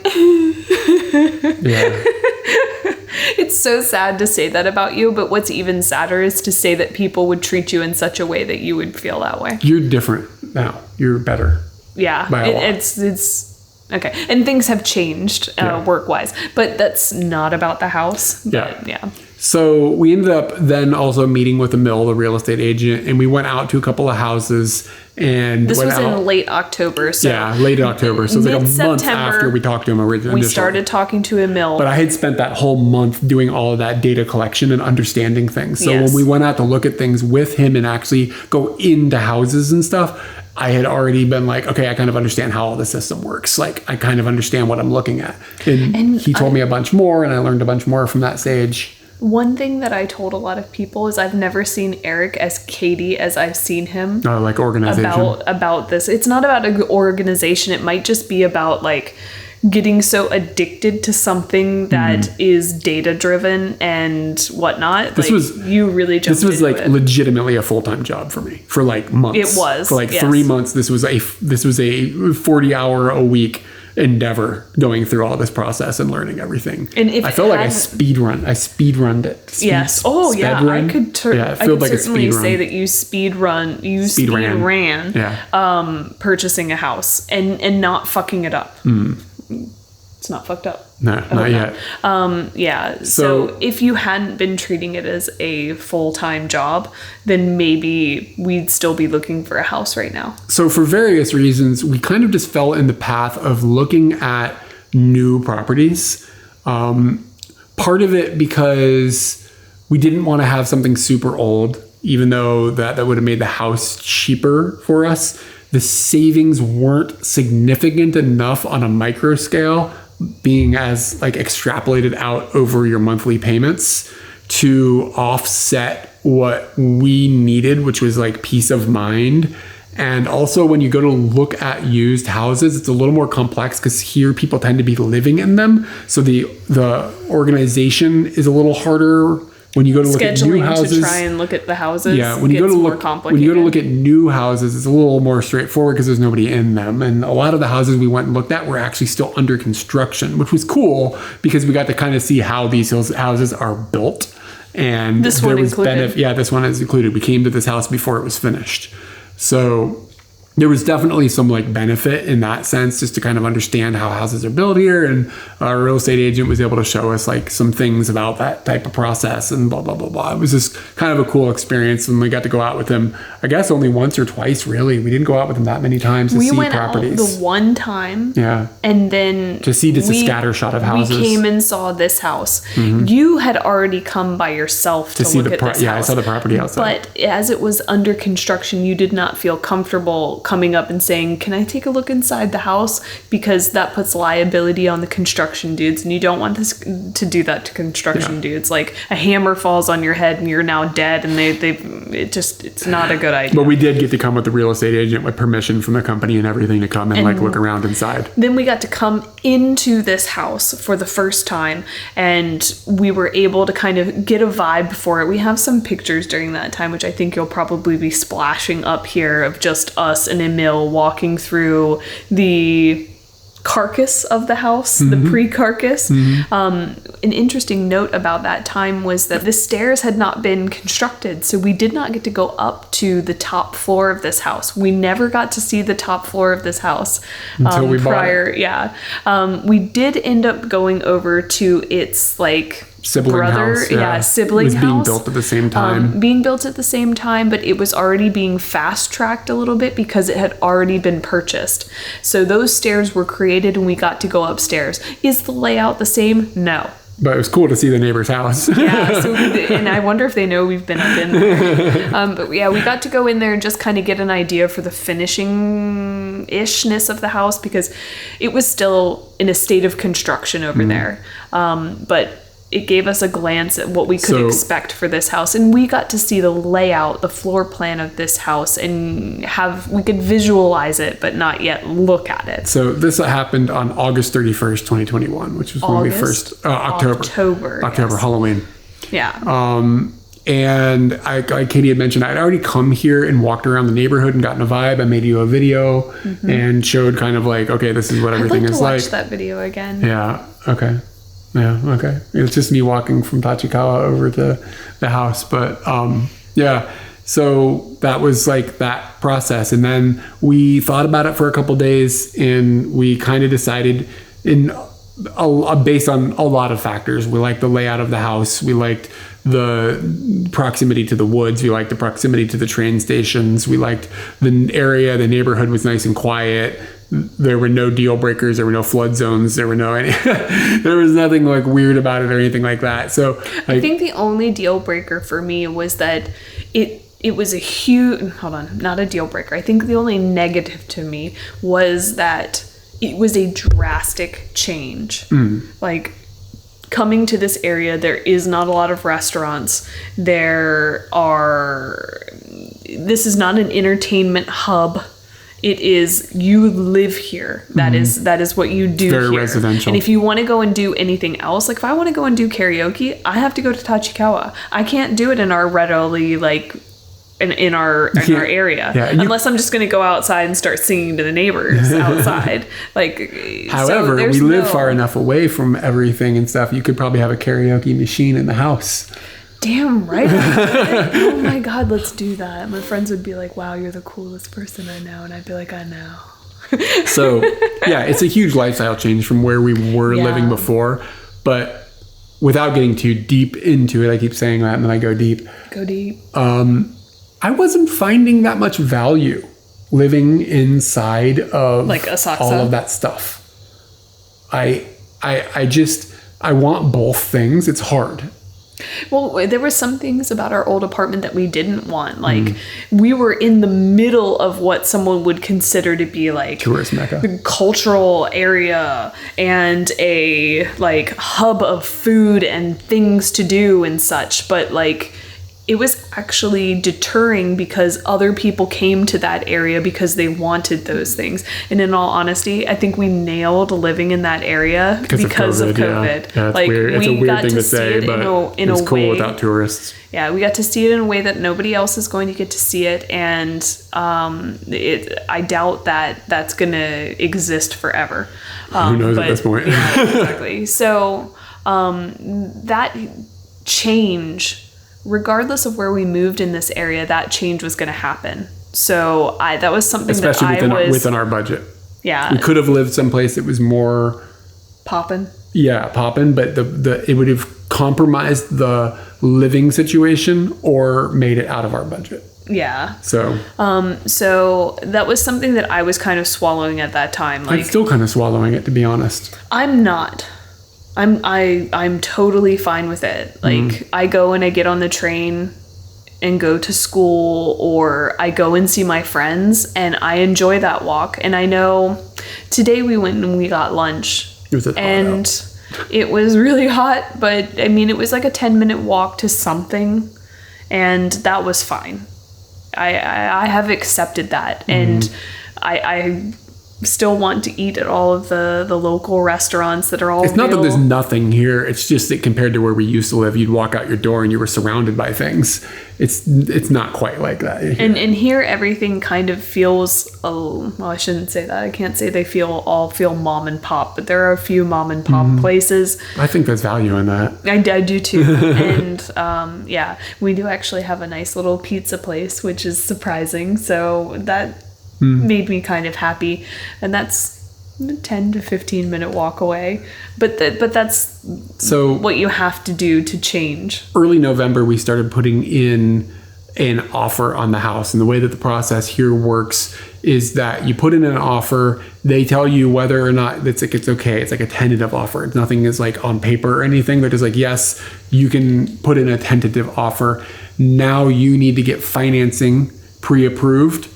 It's so sad to say that about you, but what's even sadder is to say that people would treat you in such a way that you would feel that way. You're different now. You're better. Yeah. It's okay. And things have changed work-wise, but that's not about the house. But, yeah. So we ended up then also meeting with Emil, the real estate agent, and we went out to a couple of houses. And this was in late October. So late October. So it was like a month after we talked to him originally. We started talking to Emil. But I had spent that whole month doing all of that data collection and understanding things. So when we went out to look at things with him and actually go into houses and stuff, I had already been like, okay, I kind of understand how all the system works. Like, I kind of understand what I'm looking at. And he told me a bunch more, and I learned a bunch more from that stage. One thing that I told a lot of people is I've never seen Eric as Katie as I've seen him. Like organization. About this. It's not about an organization. It might just be about like getting so addicted to something that is data driven and whatnot. You really jumped into it. This was like legitimately a full-time job for me for like months. It was. For like 3 months. This was a 40-hour-a-week endeavor going through all this process and learning everything. And if I felt like I speedrunned it. I could certainly say that you speed ran purchasing a house and not fucking it up. It's not fucked up. No, not yet. So if you hadn't been treating it as a full-time job, then maybe we'd still be looking for a house right now. So for various reasons, we kind of just fell in the path of looking at new properties. Part of it because we didn't want to have something super old, even though that would have made the house cheaper for us. The savings weren't significant enough on a micro scale, being as like extrapolated out over your monthly payments, to offset what we needed, which was like peace of mind. And also when you go to look at used houses, it's a little more complex because here people tend to be living in them. So the organization is a little harder when you go to look at new scheduling houses, to try and look at the houses. yeah, when you go to more look complicated. when you go to look at new houses, it's a little more straightforward because there's nobody in them, and a lot of the houses we went and looked at were actually still under construction, which was cool because we got to kind of see how these houses are built. And this one included. this one is included. We came to this house before it was finished, so there was definitely some like benefit in that sense, just to kind of understand how houses are built here. And our real estate agent was able to show us like some things about that type of process and blah, blah, blah, blah. It was just kind of a cool experience. And we got to go out with him, I guess only once or twice, really. We didn't go out with him that many times to see properties. We went out the one time. Yeah. And then to see just a scatter shot of houses. We came and saw this house. You had already come by yourself to look at this house. Yeah, I saw the property outside. But as it was under construction, you did not feel comfortable coming up and saying, "Can I take a look inside the house?" Because that puts liability on the construction dudes, and you don't want this to do that to construction dudes. Like a hammer falls on your head and you're now dead, and it's not a good idea. But we did get to come with the real estate agent with permission from the company and everything to come and like look around inside. Then we got to come into this house for the first time, and we were able to kind of get a vibe for it. We have some pictures during that time, which I think you'll probably be splashing up here, of just us and Emil walking through the carcass of the house, the pre-carcass. An interesting note about that time was that the stairs had not been constructed, so we did not get to go up to the top floor of this house. We never got to see the top floor of this house until we bought it. Yeah. We did end up going over to its like sibling house. Sibling house. It was being built at the same time. But it was already being fast-tracked a little bit because it had already been purchased. So those stairs were created and we got to go upstairs. Is the layout the same? No. But it was cool to see the neighbor's house. And I wonder if they know we've been up in there. But yeah, we got to go in there and just kind of get an idea for the finishing-ishness of the house, because it was still in a state of construction over there. But it gave us a glance at what we could expect for this house, and we got to see the layout, the floor plan of this house, and we could visualize it but not yet look at it. So this happened on August 31st, 2021, which was when we first October, yes. Halloween. Yeah. And like Katie had mentioned, I'd already come here and walked around the neighborhood and gotten a vibe. I made you a video and showed kind of like, okay, this is what everything is like. I'd like to watch that video again. Yeah. Okay. Yeah, okay. It's just me walking from Tachikawa over to the house. But so that was like that process. And then we thought about it for a couple days, and we kind of decided based on a lot of factors. We liked the layout of the house. We liked the proximity to the woods. We liked the proximity to the train stations. We liked the area. The neighborhood was nice and quiet. There were no deal breakers. There were no flood zones. There was nothing like weird about it or anything like that. So I think the only deal breaker for me was that it was a huge, not a deal breaker. I think the only negative to me was that it was a drastic change. Like coming to this area, there is not a lot of restaurants. This is not an entertainment hub. It is, you live here. That is what you do very here. Residential. And if you want to go and do anything else, like if I want to go and do karaoke, I have to go to Tachikawa. I can't do it in our readily, like, in our area. Yeah, unless I'm just going to go outside and start singing to the neighbors outside. However, we live far enough away from everything and stuff. You could probably have a karaoke machine in the house. Damn right. Oh my God, let's do that. My friends would be like, wow, you're the coolest person I know. And I'd be like, I know. So, yeah, it's a huge lifestyle change from where we were living before. But without getting too deep into it, I keep saying that and then I go deep. Go deep. I wasn't finding that much value living inside of like Asakusa. All of that stuff. I want both things. It's hard. Well, there were some things about our old apartment that we didn't want. Like, we were in the middle of what someone would consider to be like tourist mecca, cultural area, and a like hub of food and things to do and such. But like, it was actually deterring because other people came to that area because they wanted those things. And in all honesty, I think we nailed living in that area because of COVID. Yeah, it's like weird. It's a weird thing to say, but it's cool without tourists. Yeah, we got to see it in a way that nobody else is going to get to see it, and I doubt that that's going to exist forever. Who knows at this point? Yeah, exactly. So that change, regardless of where we moved in this area, that change was going to happen. So that was something especially that I was within our budget. Yeah, we could have lived someplace that was more poppin'. Yeah, poppin', but it would have compromised the living situation or made it out of our budget. Yeah. So so that was something that I was kind of swallowing at that time. I'm still kind of swallowing it, to be honest. I'm not. I'm totally fine with it. Like I go and I get on the train and go to school, or I go and see my friends, and I enjoy that walk. And I know today we went and we got lunch. It was and it was really hot, but I mean, it was like a 10-minute walk to something, and that was fine. I have accepted that, and I still want to eat at all of the local restaurants that are all It's not that there's nothing here. It's just that compared to where we used to live, you'd walk out your door and you were surrounded by things. It's not quite like that here. And here everything kind of feels, well, I shouldn't say that. I can't say they all feel mom and pop, but there are a few mom and pop places. I think there's value in that. I do too. And yeah, we do actually have a nice little pizza place, which is surprising. So that made me kind of happy, and that's a 10 to 15 minute walk away, but that's so what you have to do to change. Early November we started putting in an offer on the house, and the way that the process here works is that you put in an offer, they tell you whether or not it's okay. It's like a tentative offer. Nothing is like on paper or anything. They're just like, yes, you can put in a tentative offer. Now you need to get financing pre-approved,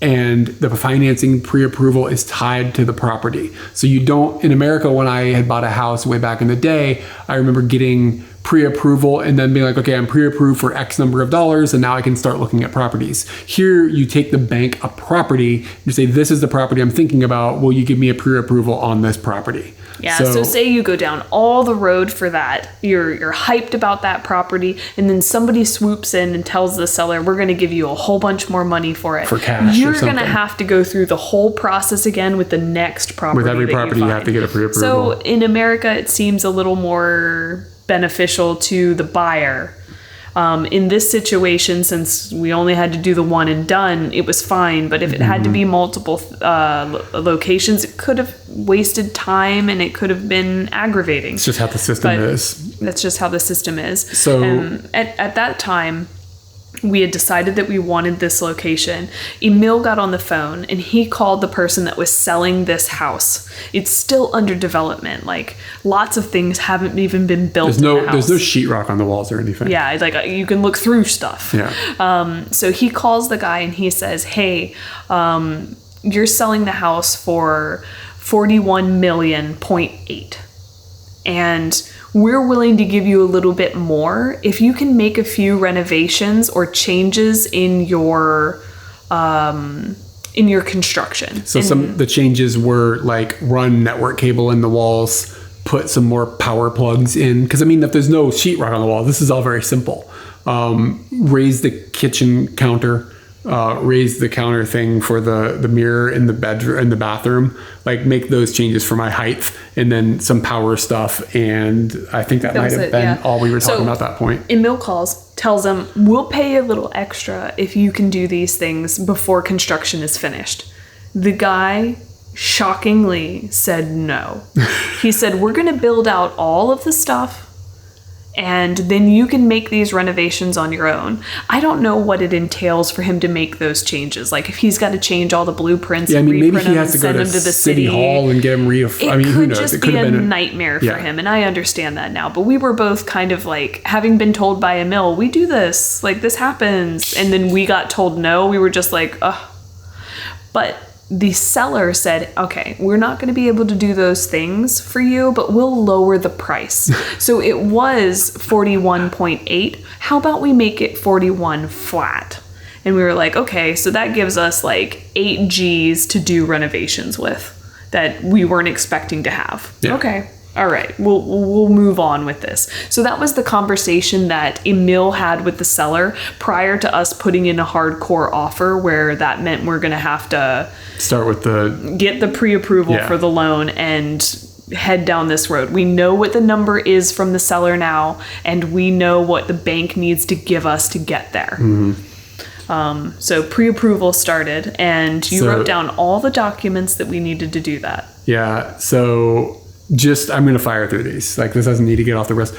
and the financing pre-approval is tied to the property. So you don't, in America, when I had bought a house way back in the day, I remember getting pre-approval and then being like, okay, I'm pre-approved for X number of dollars, and now I can start looking at properties. Here, you take the bank a property, you say, this is the property I'm thinking about, will you give me a pre-approval on this property? Yeah, so say you go down all the road for that, you're hyped about that property, and then somebody swoops in and tells the seller, we're going to give you a whole bunch more money for it. For cash. You're going to have to go through the whole process again with the next property. With every property, you have to get a pre-approval. So in America, it seems a little more beneficial to the buyer. In this situation, since we only had to do the one and done, it was fine. But if it had to be multiple locations, it could have wasted time and it could have been aggravating. It's just how the system is. That's just how the system is. So at that time, we had decided that we wanted this location. Emil got on the phone and he called the person that was selling this house. It's still under development. Like, lots of things haven't even been built in the house. There's no sheetrock on the walls or anything. Yeah, it's like you can look through stuff. Yeah. So he calls the guy and he says, hey, you're selling the house for $41.8 million. And we're willing to give you a little bit more if you can make a few renovations or changes in your construction. So the changes were like run network cable in the walls, put some more power plugs in. Because I mean, if there's no sheetrock on the wall, this is all very simple. Raise the kitchen counter. Raise the counter thing for the mirror in the bedroom, in the bathroom, like make those changes for my height, and then some power stuff. And I think that might have been all we were talking about at that point. Emil calls, tells him, we'll pay you a little extra if you can do these things before construction is finished. The guy shockingly said no. He said, we're going to build out all of the stuff, and then you can make these renovations on your own. I don't know what it entails for him to make those changes. Like, if he's got to change all the blueprints, yeah, I mean, maybe he them has to go to the city hall and get them I mean, who knows? It could just be a nightmare for him, and I understand that now. But we were both kind of like, having been told by Emil, we do this, like this happens, and then we got told no. We were just like, ugh. But the seller said, okay, we're not going to be able to do those things for you, but we'll lower the price. So it was 41.8. How about we make it 41 flat? And we were like, okay, so that gives us like 8 G's to do renovations with that we weren't expecting to have. Yeah. Okay. All right, we'll move on with this. So that was the conversation that Emil had with the seller prior to us putting in a hardcore offer, where that meant we're going to have to start with get the pre-approval for the loan and head down this road. We know what the number is from the seller now, and we know what the bank needs to give us to get there. So pre-approval started, and you wrote down all the documents that we needed to do that. Yeah, so I'm going to fire through these. Like, this doesn't need to get off the rest.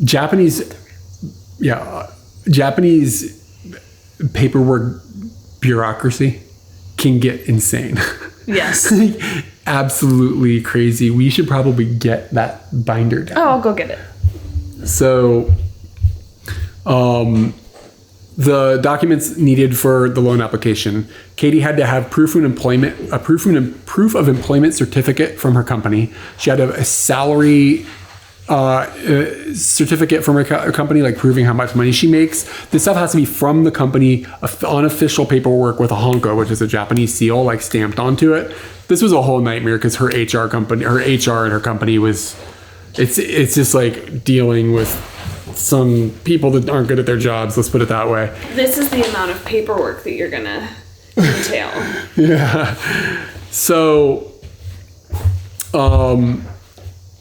Japanese paperwork bureaucracy can get insane. Yes. Absolutely crazy. We should probably get that binder down. Oh, I'll go get it. So, the documents needed for the loan application. Katie had to have proof of employment certificate from her company. She had to have a salary certificate from her company, like proving how much money she makes. This stuff has to be from the company, unofficial paperwork with a honko, which is a Japanese seal, like stamped onto it. This was a whole nightmare because her HR and her company was, it's just like dealing with some people that aren't good at their jobs, let's put it that way. This is the amount of paperwork that you're gonna entail. Yeah. So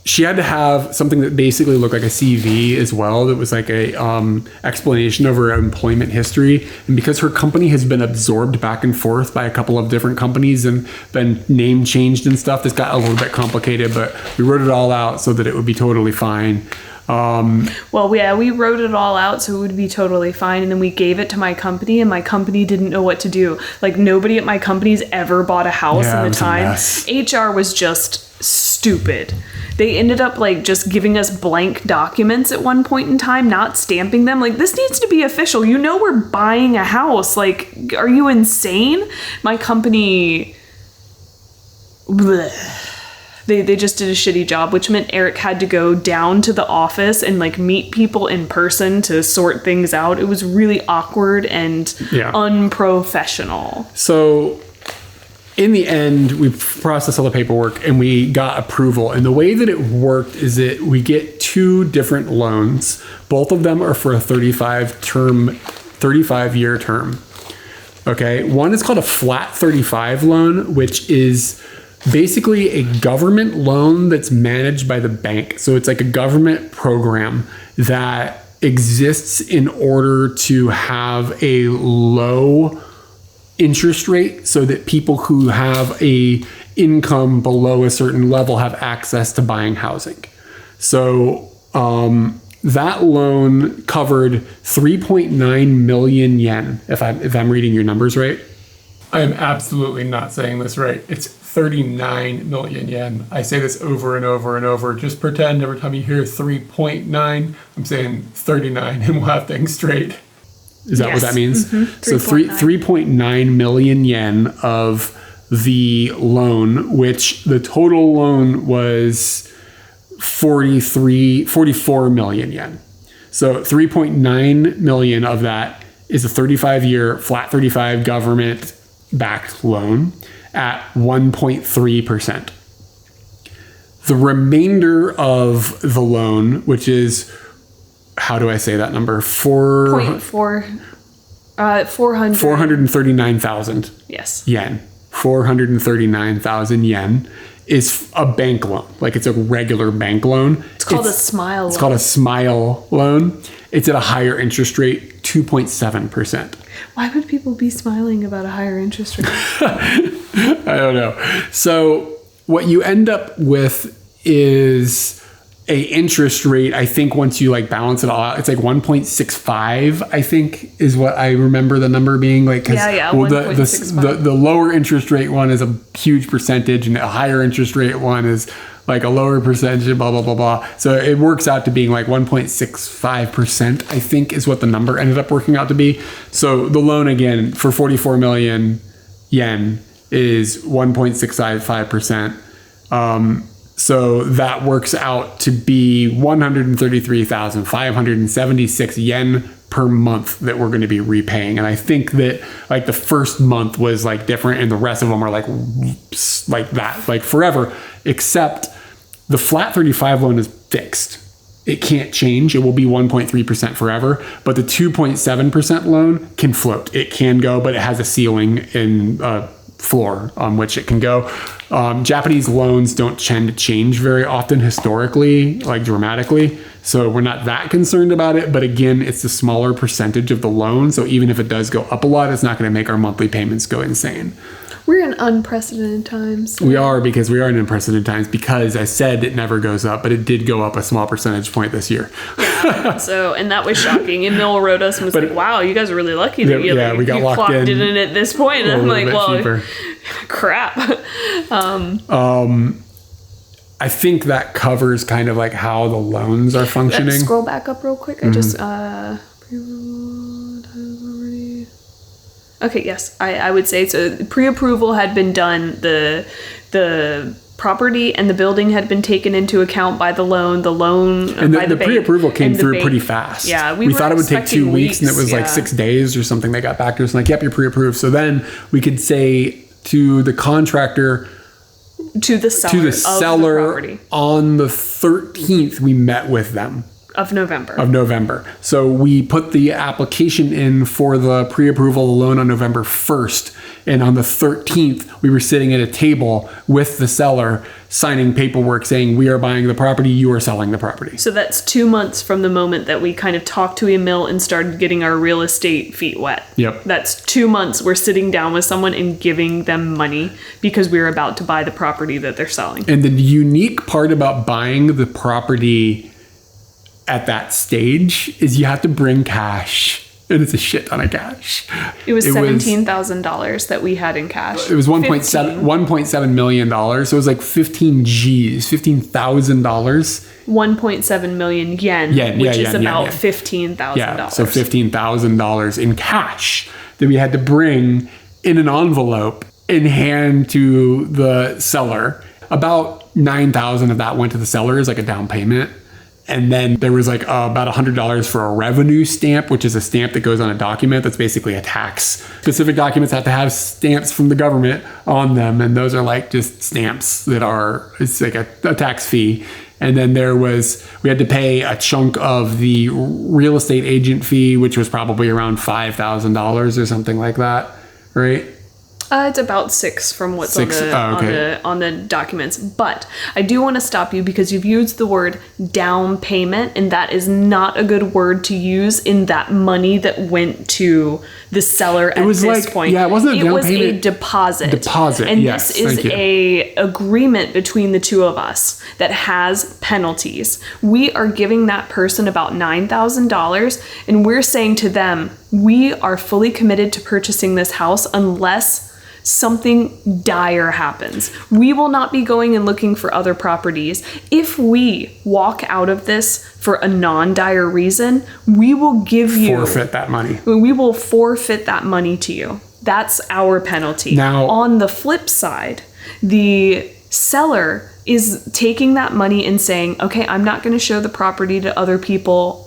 she had to have something that basically looked like a CV as well, that was like a explanation of her employment history. And because her company has been absorbed back and forth by a couple of different companies and been name changed and stuff, this got a little bit complicated, but we wrote it all out so that it would be totally fine. We wrote it all out so it would be totally fine, and then we gave it to my company, and my company didn't know what to do. Like, nobody at my company's ever bought a house in the time. HR was just stupid. They ended up like just giving us blank documents at one point in time, not stamping them. Like, this needs to be official. You know, we're buying a house. Like, are you insane? My company, bleh. They just did a shitty job, which meant Eric had to go down to the office and like meet people in person to sort things out. It was really awkward and unprofessional. So in the end, we processed all the paperwork and we got approval. And the way that it worked is that we get 2 different loans. Both of them are for a 35-year term. Okay. One is called a flat 35 loan, which is basically a government loan that's managed by the bank. So it's like a government program that exists in order to have a low interest rate so that people who have a income below a certain level have access to buying housing. So that loan covered 3.9 million yen, if I'm reading your numbers right. I am absolutely not saying this right. It's 39 million yen. I say this over and over and over. Just pretend every time you hear 3.9, I'm saying 39 and we'll have things straight. Is that what that means? Mm-hmm. So 3.9 million yen of the loan, which the total loan was 44 million yen. So 3.9 million of that is a 35-year flat 35 government backed loan at 1.3%. The remainder of the loan, which is, how do I say that number? 439,000 yen. 439,000 yen is a bank loan. Like, it's a regular bank loan. It's called a smile loan. It's called a smile loan. It's at a higher interest rate, 2.7%. Why would people be smiling about a higher interest rate? I don't know. So what you end up with is a interest rate, I think once you like balance it all out, it's like 1.65, I think is what I remember the number being. Like, the lower interest rate one is a huge percentage and a higher interest rate one is like a lower percentage, blah, blah, blah, blah. So it works out to being like 1.65%, I think is what the number ended up working out to be. So the loan again for 44 million yen is 1.655%. So that works out to be 133,576 yen per month that we're going to be repaying. And I think that like the first month was like different and the rest of them are like that, like forever, except the flat 35 loan is fixed. It can't change. It will be 1.3% forever, but the 2.7% loan can float. It can go, but it has a ceiling and floor on which it can go. Japanese loans don't tend to change very often historically, like dramatically. So we're not that concerned about it. But again, it's a smaller percentage of the loan. So even if it does go up a lot, it's not going to make our monthly payments go insane. We're in unprecedented times. We are, because we are in unprecedented times, because I said it never goes up, but it did go up a small percentage point this year. So, and that was shocking. And Mill wrote us and was like, wow, you guys are really lucky that we got locked clocked in it in at this point. And I'm like, well, cheaper. crap. I think that covers kind of like how the loans are functioning. Let's scroll back up real quick. I just, okay, yes, I would say so. Pre-approval had been done. The property and the building had been taken into account by the loan. The loan and by the bank, pre-approval came through bank. pretty fast. Yeah, we thought it would take 2 weeks, and it was like 6 days or something. They got back to us and like, yep, you're pre-approved. So then we could say to the contractor, to the seller of the property. On the 13th, we met with them. Of November. So we put the application in for the pre-approval loan on November 1st. And on the 13th, we were sitting at a table with the seller signing paperwork saying, we are buying the property, you are selling the property. So that's 2 months from the moment that we kind of talked to Emil and started getting our real estate feet wet. Yep. That's 2 months we're sitting down with someone and giving them money because we're about to buy the property that they're selling. And the unique part about buying the property at that stage is you have to bring cash. And it's a shit ton of cash. It was $17,000 that we had in cash. It was $1.7 million. So it was like 15 G's, $15,000. 1.7 million yen, which is about $15,000. Yeah, so $15,000 in cash that we had to bring in an envelope and hand to the seller. About $9,000 of that went to the seller as like a down payment. And then there was like about $100 for a revenue stamp, which is a stamp that goes on a document that's basically a tax. Specific documents have to have stamps from the government on them. And those are like just stamps that are, it's like a tax fee. And then we had to pay a chunk of the real estate agent fee, which was probably around $5,000 or something like that, right? It's about 6 from what's on the documents. But I do want to stop you because you've used the word down payment, and that is not a good word to use in that money that went to the seller at this point. Yeah, it wasn't a down payment. It was a deposit. And yes, this is a agreement between the two of us that has penalties. We are giving that person about $9,000, and we're saying to them, we are fully committed to purchasing this house unless something dire happens. We will not be going and looking for other properties. If we walk out of this for a non-dire reason, we will forfeit that money. We will forfeit that money to you. That's our penalty. Now, on the flip side, the seller is taking that money and saying, okay, I'm not going to show the property to other people.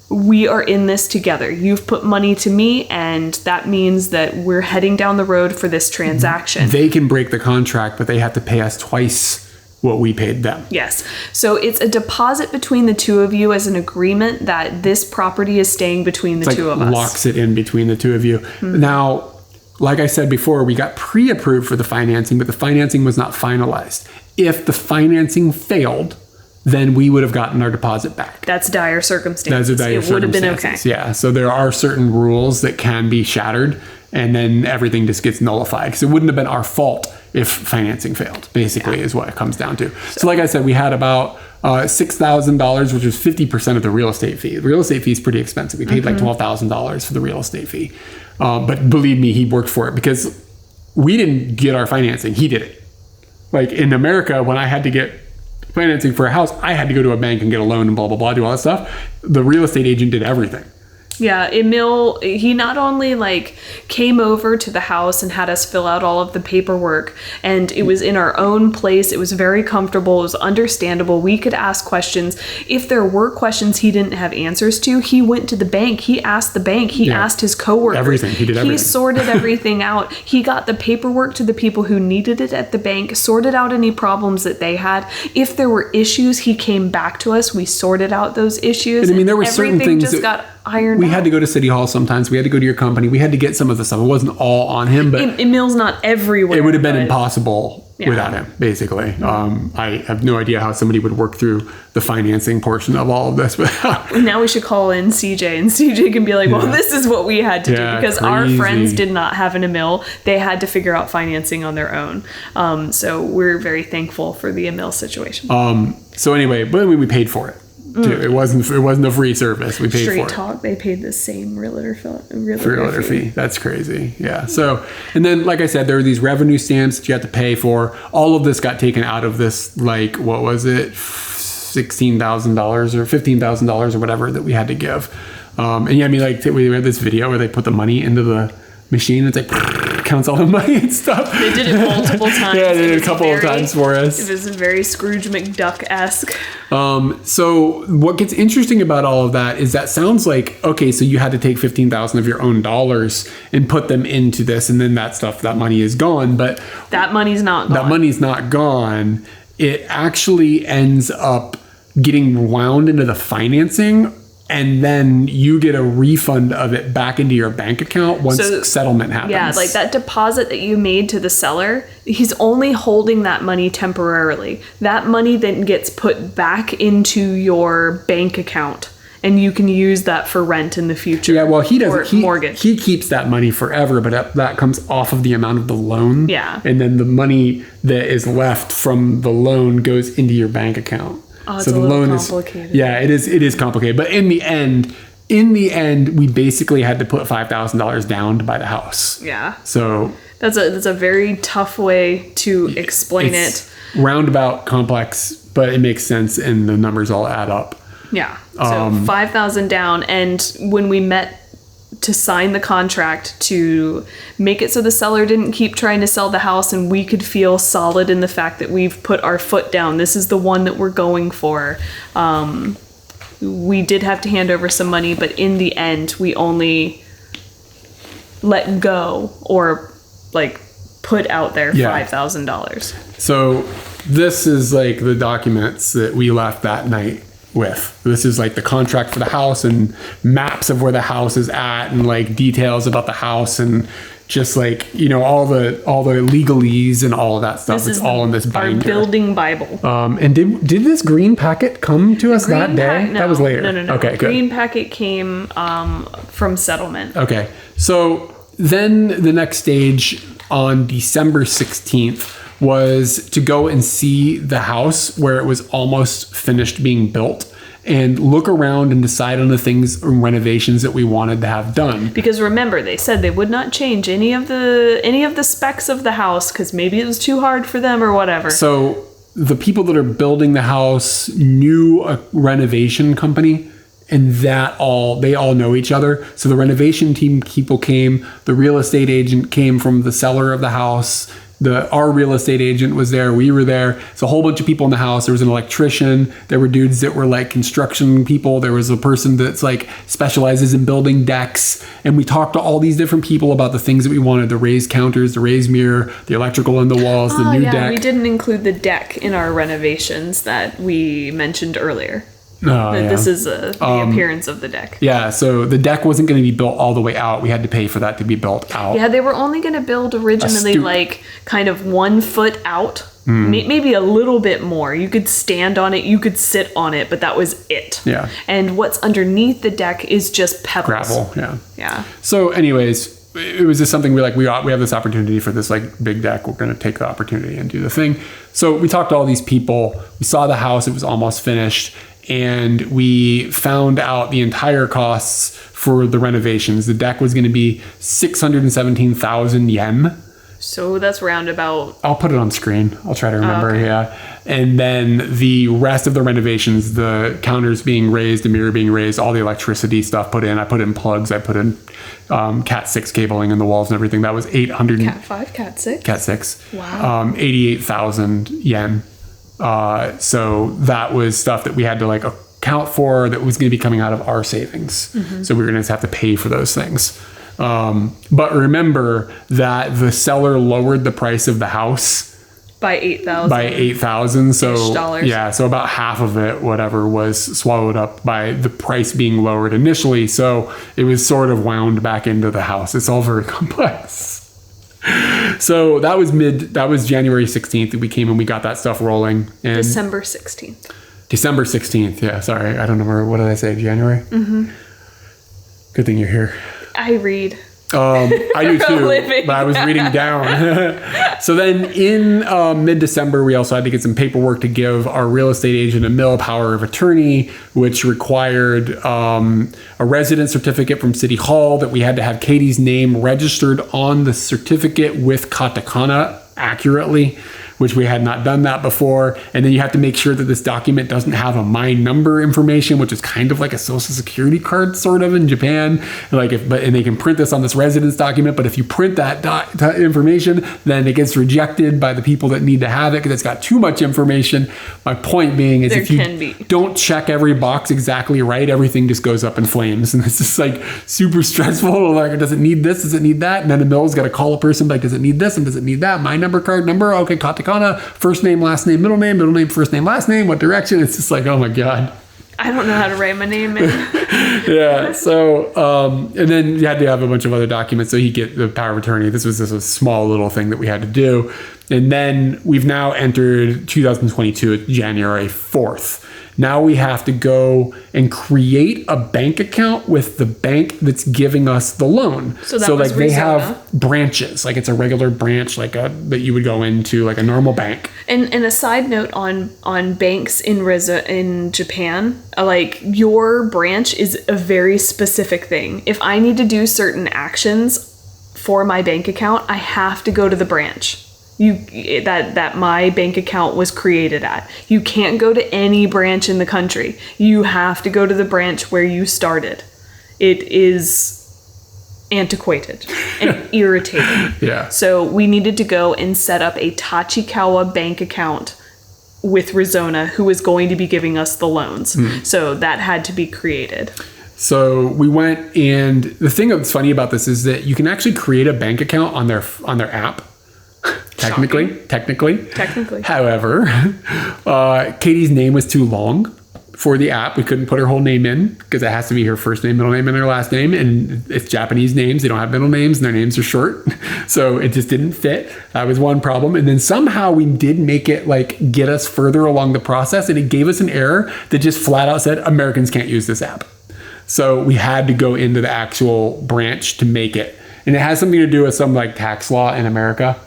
We are in this together. You've put money to me, and that means that we're heading down the road for this transaction. They can break the contract, but they have to pay us twice what we paid them. Yes. So it's a deposit between the two of you as an agreement that this property is staying between the two of us. Locks it in between the two of you. Mm-hmm. Now, like I said before, we got pre-approved for the financing, but the financing was not finalized. If the financing failed, then we would have gotten our deposit back. That's dire circumstances. It would have been okay. Yeah, so there are certain rules that can be shattered, and then everything just gets nullified. Because it wouldn't have been our fault if financing failed, basically, is what it comes down to. So like I said, we had about $6,000, which was 50% of the real estate fee. The real estate fee is pretty expensive. We paid like $12,000 for the real estate fee. But believe me, he worked for it because we didn't get our financing. He did it. Like in America, when I had to get financing for a house, I had to go to a bank and get a loan and blah, blah, blah, do all that stuff. The real estate agent did everything. Yeah, Emil, he not only like came over to the house and had us fill out all of the paperwork, and it was in our own place. It was very comfortable. It was understandable. We could ask questions. If there were questions he didn't have answers to, he went to the bank. He asked the bank. He asked his coworkers. Everything. He did everything. He sorted everything out. He got the paperwork to the people who needed it at the bank, sorted out any problems that they had. If there were issues, he came back to us. We sorted out those issues. And I mean, there were certain things just that got ironed we out. had to go to City Hall sometimes. We had to go to your company. We had to get some of the stuff. It wasn't all on him, but Emil's not everywhere. it would have been but- impossible without him, basically. I have no idea how somebody would work through the financing portion of all of this without. Now we should call in CJ, and CJ can be like, well, this is what we had to do, because our crazy. friends did not have an Emil. They had to figure out financing on their own. So we're very thankful for the Emil situation. So anyway, but we paid for it. Too. It wasn't a free service. We paid Straight for it. talk, they paid the same realtor fee. That's crazy. Yeah. So, and then, like I said, there were these revenue stamps that you had to pay for. All of this got taken out of this, like, what was it? $16,000 or $15,000 or whatever that we had to give. And yeah, I mean, like, we had this video where they put the money into the machine. It's like, counts all the money and stuff. They did it multiple times. Yeah, they did it a couple of times for us. It was very Scrooge McDuck-esque. So what gets interesting about all of that is that sounds like, okay, so you had to take 15,000 of your own dollars and put them into this, and then that money is gone. But that money's not gone. That money's not gone. It actually ends up getting wound into the financing, and then you get a refund of it back into your bank account once settlement happens. Yeah, like that deposit that you made to the seller, he's only holding that money temporarily. That money then gets put back into your bank account, and you can use that for rent in the future. Yeah, well, he doesn't. Mortgage. He keeps that money forever, but that comes off of the amount of the loan. Yeah. And then the money that is left from the loan goes into your bank account. Oh, it's a little complicated. It is complicated. But in the end, we basically had to put $5,000 down to buy the house. Yeah. So that's a very tough way to explain it. Roundabout, complex, but it makes sense, and the numbers all add up. Yeah. So 5,000 down, and when we met to sign the contract to make it so the seller didn't keep trying to sell the house, and we could feel solid in the fact that we've put our foot down. This is the one that we're going for. We did have to hand over some money, but in the end, we only let go or like put out there $5,000. So this is like the documents that we left that night with. This is like the contract for the house and maps of where the house is at, and like details about the house, and just like, you know, all the legalese and all of that stuff. It's all in this binder. Our building Bible. And did this green packet come to us that day? No, that was later. No. Okay, good. Green packet came from settlement. Okay. So then the next stage on December 16th was to go and see the house where it was almost finished being built, and look around and decide on the things and renovations that we wanted to have done. Because remember, they said they would not change any of the specs of the house because maybe it was too hard for them or whatever. So the people that are building the house knew a renovation company, and they all know each other. So the renovation team people came, the real estate agent came from the seller of the house. Our real estate agent was there. We were there. It's a whole bunch of people in the house. There was an electrician. There were dudes that were like construction people. There was a person that's like specializes in building decks. And we talked to all these different people about the things that we wanted: the raised counters, the raised mirror, the electrical in the walls, the new deck. We didn't include the deck in our renovations that we mentioned earlier. This is the appearance of the deck. Yeah, so the deck wasn't going to be built all the way out. We had to pay for that to be built out. Yeah, they were only going to build originally like kind of 1 foot out, maybe a little bit more. You could stand on it, you could sit on it, but that was it. Yeah. And what's underneath the deck is just pebbles. Gravel, yeah. Yeah. So anyways, it was just something we have this opportunity for this like big deck. We're going to take the opportunity and do the thing. So we talked to all these people. We saw the house. It was almost finished. And we found out the entire costs for the renovations. The deck was going to be 617,000 yen. So that's roundabout. I'll put it on screen. I'll try to remember. Okay. Yeah. And then the rest of the renovations, the counters being raised, the mirror being raised, all the electricity stuff put in. I put in plugs. I put in Cat 6 cabling in the walls and everything. That was 800. Cat 5, Cat 6? Cat 6. Wow. 88,000 yen. So that was stuff that we had to like account for that was going to be coming out of our savings. Mm-hmm. So we were going to have to pay for those things. But remember that the seller lowered the price of the house By 8,000. by 8,000. So dollars. yeah, so about half of it, whatever, was swallowed up by the price being lowered initially. So it was sort of wound back into the house. It's all very complex. So that was January 16th that we came and we got that stuff rolling. And December 16th. December 16th. Yeah, sorry. I don't remember. What did I say? January? Mm-hmm. Good thing you're here. I read. I do too, but I was reading down. So then in mid-December, we also had to get some paperwork to give our real estate agent a mill power of attorney, which required a resident certificate from City Hall that we had to have Katie's name registered on the certificate with katakana accurately, which we had not done that before. And then you have to make sure that this document doesn't have a my number information, which is kind of like a social security card sort of in Japan. And they can print this on this residence document, but if you print that information, then it gets rejected by the people that need to have it because it's got too much information. My point being is if you don't check every box exactly right, everything just goes up in flames. And it's just like super stressful. Like, does it need this? Does it need that? And then the mill's got to call a person like, does it need this? And does it need that? My number, card number. Okay, katakana, first name, last name, middle name, first name, last name, what direction? It's just like, oh my God. I don't know how to write my name in. Yeah. So, and then you had to have a bunch of other documents so you get the power of attorney. This was just a small little thing that we had to do. And then we've now entered 2022, it's January 4th. Now we have to go and create a bank account with the bank that's giving us the loan. So like they have branches, like it's a regular branch, like that you would go into like a normal bank. And a side note on banks in Japan, like your branch is a very specific thing. If I need to do certain actions for my bank account, I have to go to the branch. That my bank account was created at. You can't go to any branch in the country. You have to go to the branch where you started. It is antiquated and irritating. Yeah. So we needed to go and set up a Tachikawa bank account with Rizona, who is going to be giving us the loans. So that had to be created. So we went, and the thing that's funny about this is that you can actually create a bank account on their app. Technically. However, Katie's name was too long for the app. We couldn't put her whole name in because it has to be her first name, middle name, and her last name. And it's Japanese names. They don't have middle names and their names are short. So it just didn't fit. That was one problem. And then somehow we did make it like get us further along the process. And it gave us an error that just flat out said, Americans can't use this app. So we had to go into the actual branch to make it. And it has something to do with some like tax law in America.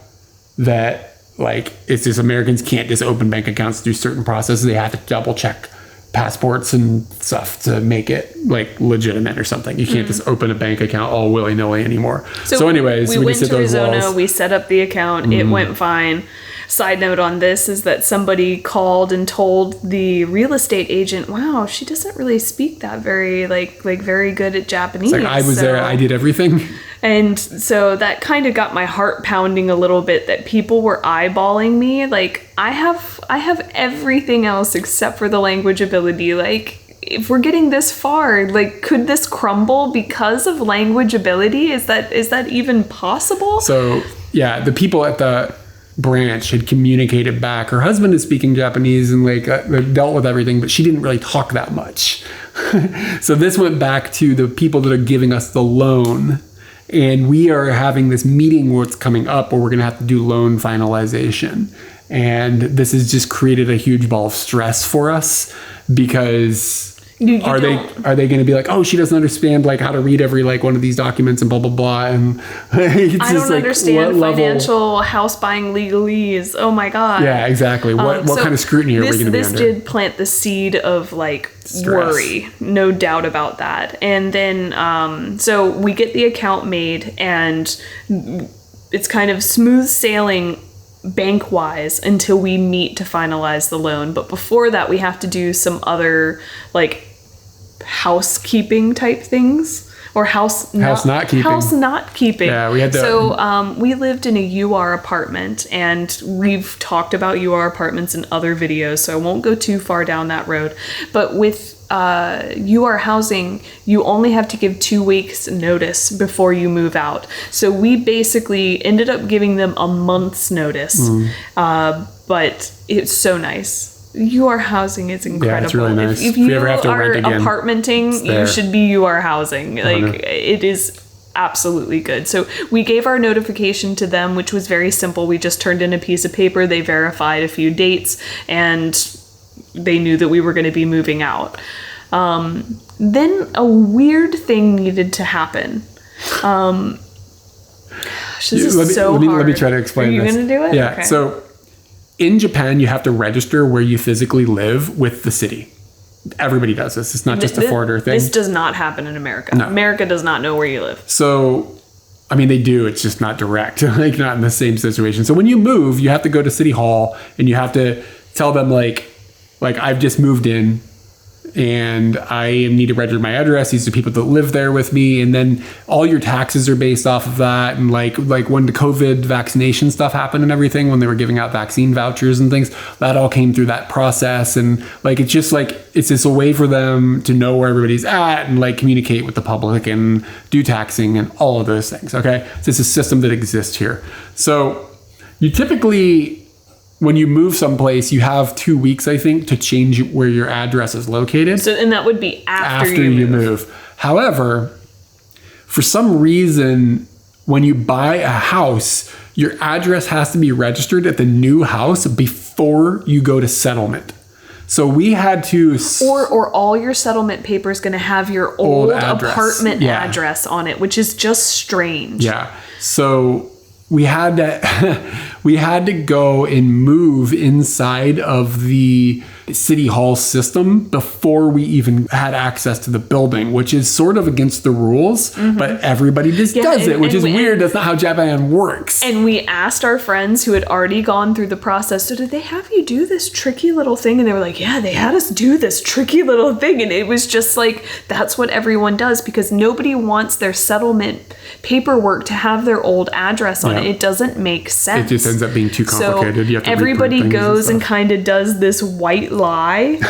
That like it's just Americans can't just open bank accounts through certain processes. They have to double check passports and stuff to make it like legitimate or something. You can't just open a bank account all willy-nilly anymore. So anyways, we went to Arizona, we set up the account, it went fine. Side note on this is that somebody called and told the real estate agent, wow, she doesn't really speak that very very good at Japanese. It's like I was there, I did everything. And so that kind of got my heart pounding a little bit that people were eyeballing me. Like I have everything else except for the language ability. Like if we're getting this far, like could this crumble because of language ability? Is that even possible? So yeah, the people at the branch had communicated back. Her husband is speaking Japanese and like dealt with everything, but she didn't really talk that much. So this went back to the people that are giving us the loan. And we are having this meeting where it's coming up where we're going to have to do loan finalization. And this has just created a huge ball of stress for us because are they going to be like, oh, she doesn't understand like how to read every like one of these documents and blah, blah, blah. And I don't understand financial house buying legalese. Oh my God. Yeah, exactly. What kind of scrutiny are we going to be under? This did plant the seed of like stress. Worry, no doubt about that. And then, so we get the account made and it's kind of smooth sailing bank wise until we meet to finalize the loan. But before that, we have to do some other like housekeeping type things. Or house not keeping. Yeah, we had to. So we lived in a UR apartment, and we've talked about UR apartments in other videos, so I won't go too far down that road. But with UR housing, you only have to give 2 weeks notice before you move out. So we basically ended up giving them a month's notice, but it's so nice. UR housing is incredible. Yeah, it's really nice. If you ever have to are rent again, apartmenting, you should be UR housing. Like, it is absolutely good. So we gave our notification to them, which was very simple. We just turned in a piece of paper. They verified a few dates, and they knew that we were going to be moving out. Then a weird thing needed to happen. This is so hard. Let me try to explain this. Are you going to do it? Yeah. Okay. So in Japan, you have to register where you physically live with the city. Everybody does this. It's not just a foreigner thing. This does not happen in America. No. America does not know where you live. So, I mean, they do. It's just not direct. Like, not in the same situation. So when you move, you have to go to City Hall and you have to tell them, like I've just moved in and I need to register my address. These are people that live there with me. And then all your taxes are based off of that. And like when the COVID vaccination stuff happened and everything, when they were giving out vaccine vouchers and things, that all came through that process. And like, it's just like, it's just a way for them to know where everybody's at and like communicate with the public and do taxing and all of those things. Okay. So it's a system that exists here. So you typically, when you move someplace, you have 2 weeks, I think, to change where your address is located. So, and that would be after you move. However, for some reason, when you buy a house, your address has to be registered at the new house before you go to settlement. So we had to... Or all your settlement paper is going to have your old apartment address on it, which is just strange. Yeah. So we had to go and move inside of the City Hall system before we even had access to the building, which is sort of against the rules, but everybody just does it, which is weird. That's not how Japan works. And we asked our friends who had already gone through the process, so did they have you do this tricky little thing? And they were like, yeah, they had us do this tricky little thing. And it was just like, that's what everyone does, because nobody wants their settlement paperwork to have their old address on it. It doesn't make sense. It just ends up being too complicated. So you have to everybody goes and kind of does this white lie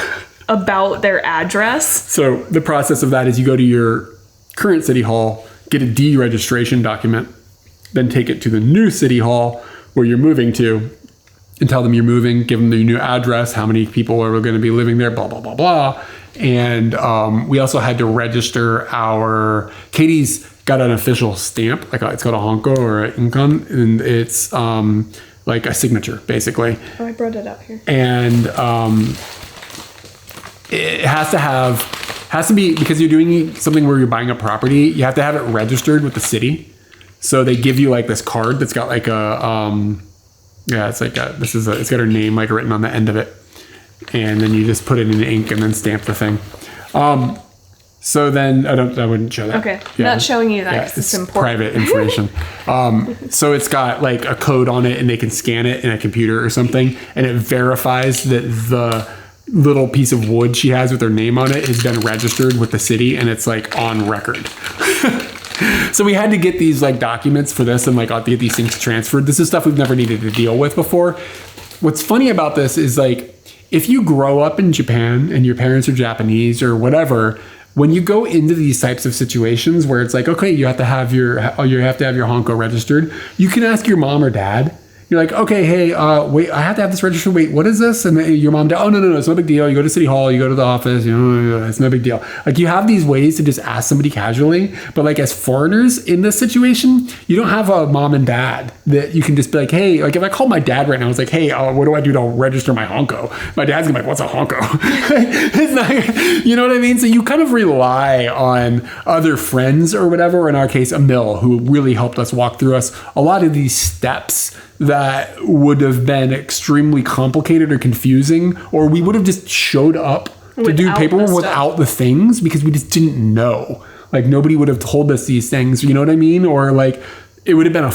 about their address. So the process of that is you go to your current City Hall, get a deregistration document, then take it to the new City Hall where you're moving to and tell them you're moving, give them the new address, how many people are going to be living there, blah, blah, blah, blah. And we also had to register Katie's got an official stamp, like it's called a honko or an inkan, and it's like a signature, basically. Oh, I brought it up here. And it has to be, because you're doing something where you're buying a property, you have to have it registered with the city. So they give you like this card that's got like it's got her name like written on the end of it. And then you just put it in ink and then stamp the thing. So then I wouldn't show that. Okay. Yeah. Not showing you that because it's important. Private information. So it's got like a code on it and they can scan it in a computer or something. And it verifies that the little piece of wood she has with her name on it has been registered with the city and it's like on record. So we had to get these like documents for this and like get these things transferred. This is stuff we've never needed to deal with before. What's funny about this is like, if you grow up in Japan and your parents are Japanese or whatever, when you go into these types of situations where it's like, okay, you have to have your honko registered, you can ask your mom or dad. You're like, okay, hey, wait, I have to have this registered. Wait, what is this? And then your mom, oh, no, it's no big deal. You go to City Hall, you go to the office, it's no big deal. Like you have these ways to just ask somebody casually. But like as foreigners in this situation, you don't have a mom and dad that you can just be like, hey, like if I call my dad right now, it's like, hey, what do I do to register my honko? My dad's gonna be like, what's a honko? It's not, you know what I mean? So you kind of rely on other friends or whatever, or in our case, Emil, who really helped us walk through a lot of these steps that would have been extremely complicated or confusing, or we would have just showed up to do paperwork without the things because we just didn't know. Like nobody would have told us these things, you know what I mean? Or like it would have been a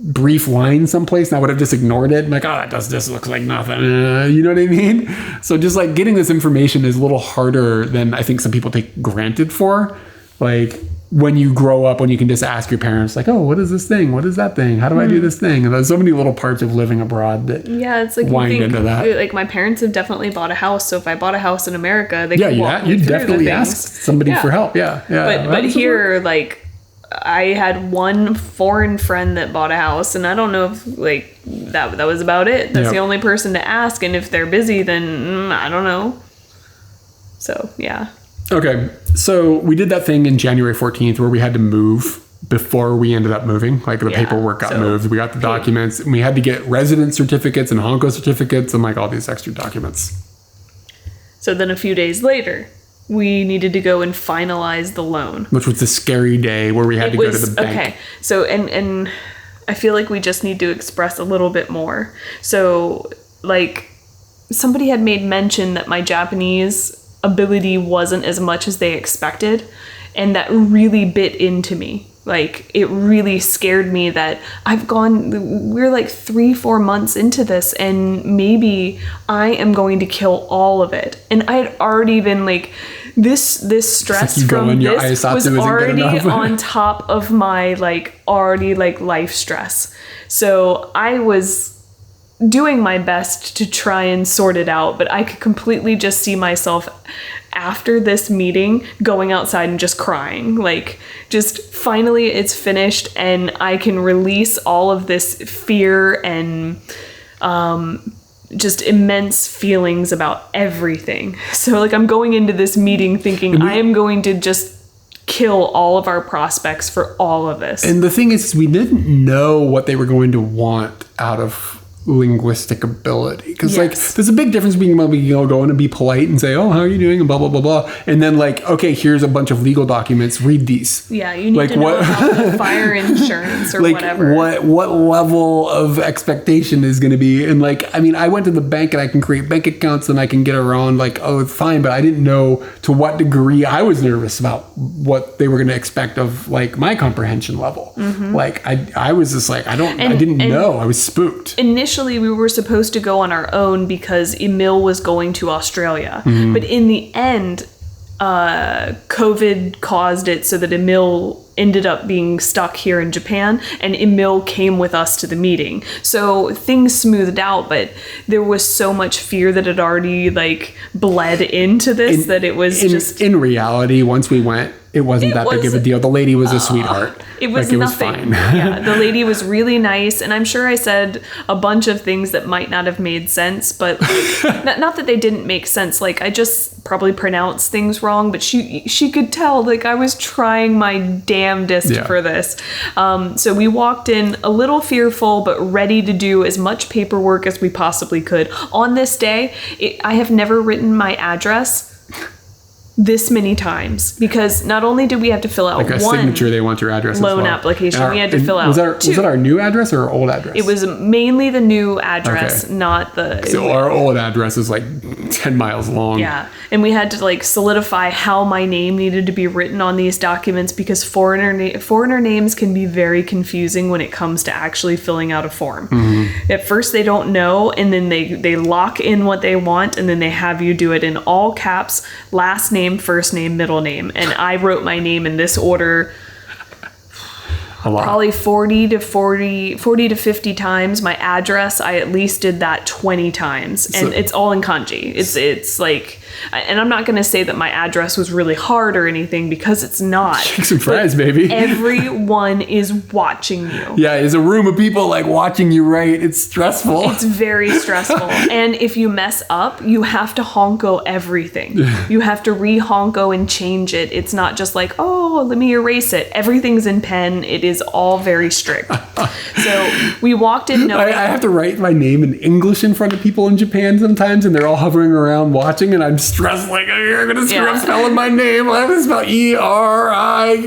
brief line someplace and I would have just ignored it. I'm like, oh, this looks like nothing. You know what I mean? So just like getting this information is a little harder than I think some people take granted for. Like when you grow up, when you can just ask your parents like, oh, what is this thing? What is that thing? How do I do this thing? And there's so many little parts of living abroad that it's like wind into that. Like my parents have definitely bought a house. So if I bought a house in America, they could walk me you'd through definitely the ask somebody for help. But here, like, I had one foreign friend that bought a house, and I don't know if like that was about it. That's the only person to ask, and if they're busy, then I don't know. So yeah. Okay, so we did that thing in January 14th where we had to move before we ended up moving. Like the paperwork got moved. We got the documents, and we had to get resident certificates and Honko certificates and like all these extra documents. So then a few days later, we needed to go and finalize the loan. Which was a scary day where we had to go to the bank. Okay, so and I feel like we just need to express a little bit more. So like somebody had made mention that my Japanese ability wasn't as much as they expected, and that really bit into me. Like it really scared me that we're like 3-4 months into this and maybe I am going to kill all of it. And I had already been like this stress from this was already on top of my like already like life stress. So I was doing my best to try and sort it out, but I could completely just see myself after this meeting going outside and just crying. Like, just finally it's finished and I can release all of this fear and just immense feelings about everything. So like I'm going into this meeting thinking I am going to just kill all of our prospects for all of this. And the thing is we didn't know what they were going to want out of linguistic ability, because like there's a big difference between going and be polite and say, oh, how are you doing, and blah blah blah blah, and then like, okay, here's a bunch of legal documents, read these. You need to know about the fire insurance or like whatever. What level of expectation is going to be. And like, I mean, I went to the bank and I can create bank accounts and I can get around like, oh, it's fine, but I didn't know to what degree I was nervous about what they were going to expect of like my comprehension level. Like I was just like, I didn't know. I was spooked. Initially we were supposed to go on our own because Emil was going to Australia. But in the end, COVID caused it so that Emil ended up being stuck here in Japan, and Emil came with us to the meeting. So things smoothed out, but there was so much fear that had already like bled into this that it was just... In reality, once we went, it wasn't that big of a deal. The lady was a sweetheart. It was like, nothing. It was fine. Yeah, the lady was really nice, and I'm sure I said a bunch of things that might not have made sense, but like, not that they didn't make sense. Like I just probably pronounced things wrong, but she could tell like I was trying my damnedest for this. So we walked in a little fearful, but ready to do as much paperwork as we possibly could. On this day, I have never written my address this many times, because not only did we have to fill out like a one signature, they want your address loan application, we had to fill out two. Was that our new address or our old address? It was mainly the new address, not the... So our old address is like 10 miles long. Yeah, and we had to like solidify how my name needed to be written on these documents, because foreigner names can be very confusing when it comes to actually filling out a form. At first they don't know, and then they lock in what they want, and then they have you do it in all caps, last name, first name, middle name. And I wrote my name in this order a lot. Probably 40 to 50 times. My address, I at least did that 20 times. And it's all in kanji. It's like, and I'm not going to say that my address was really hard or anything, because it's not. Chicks and fries, baby. Everyone is watching you. Yeah, it's a room of people like watching you write. It's stressful. It's very stressful. And if you mess up, you have to honko everything. You have to re-honko and change it. It's not just like, oh, let me erase it. Everything's in pen. It is all very strict. So we walked in knowing... I have to write my name in English in front of people in Japan sometimes, and they're all hovering around watching, and I'm stressed like you're gonna screw up spelling my name. I have to spell ERI.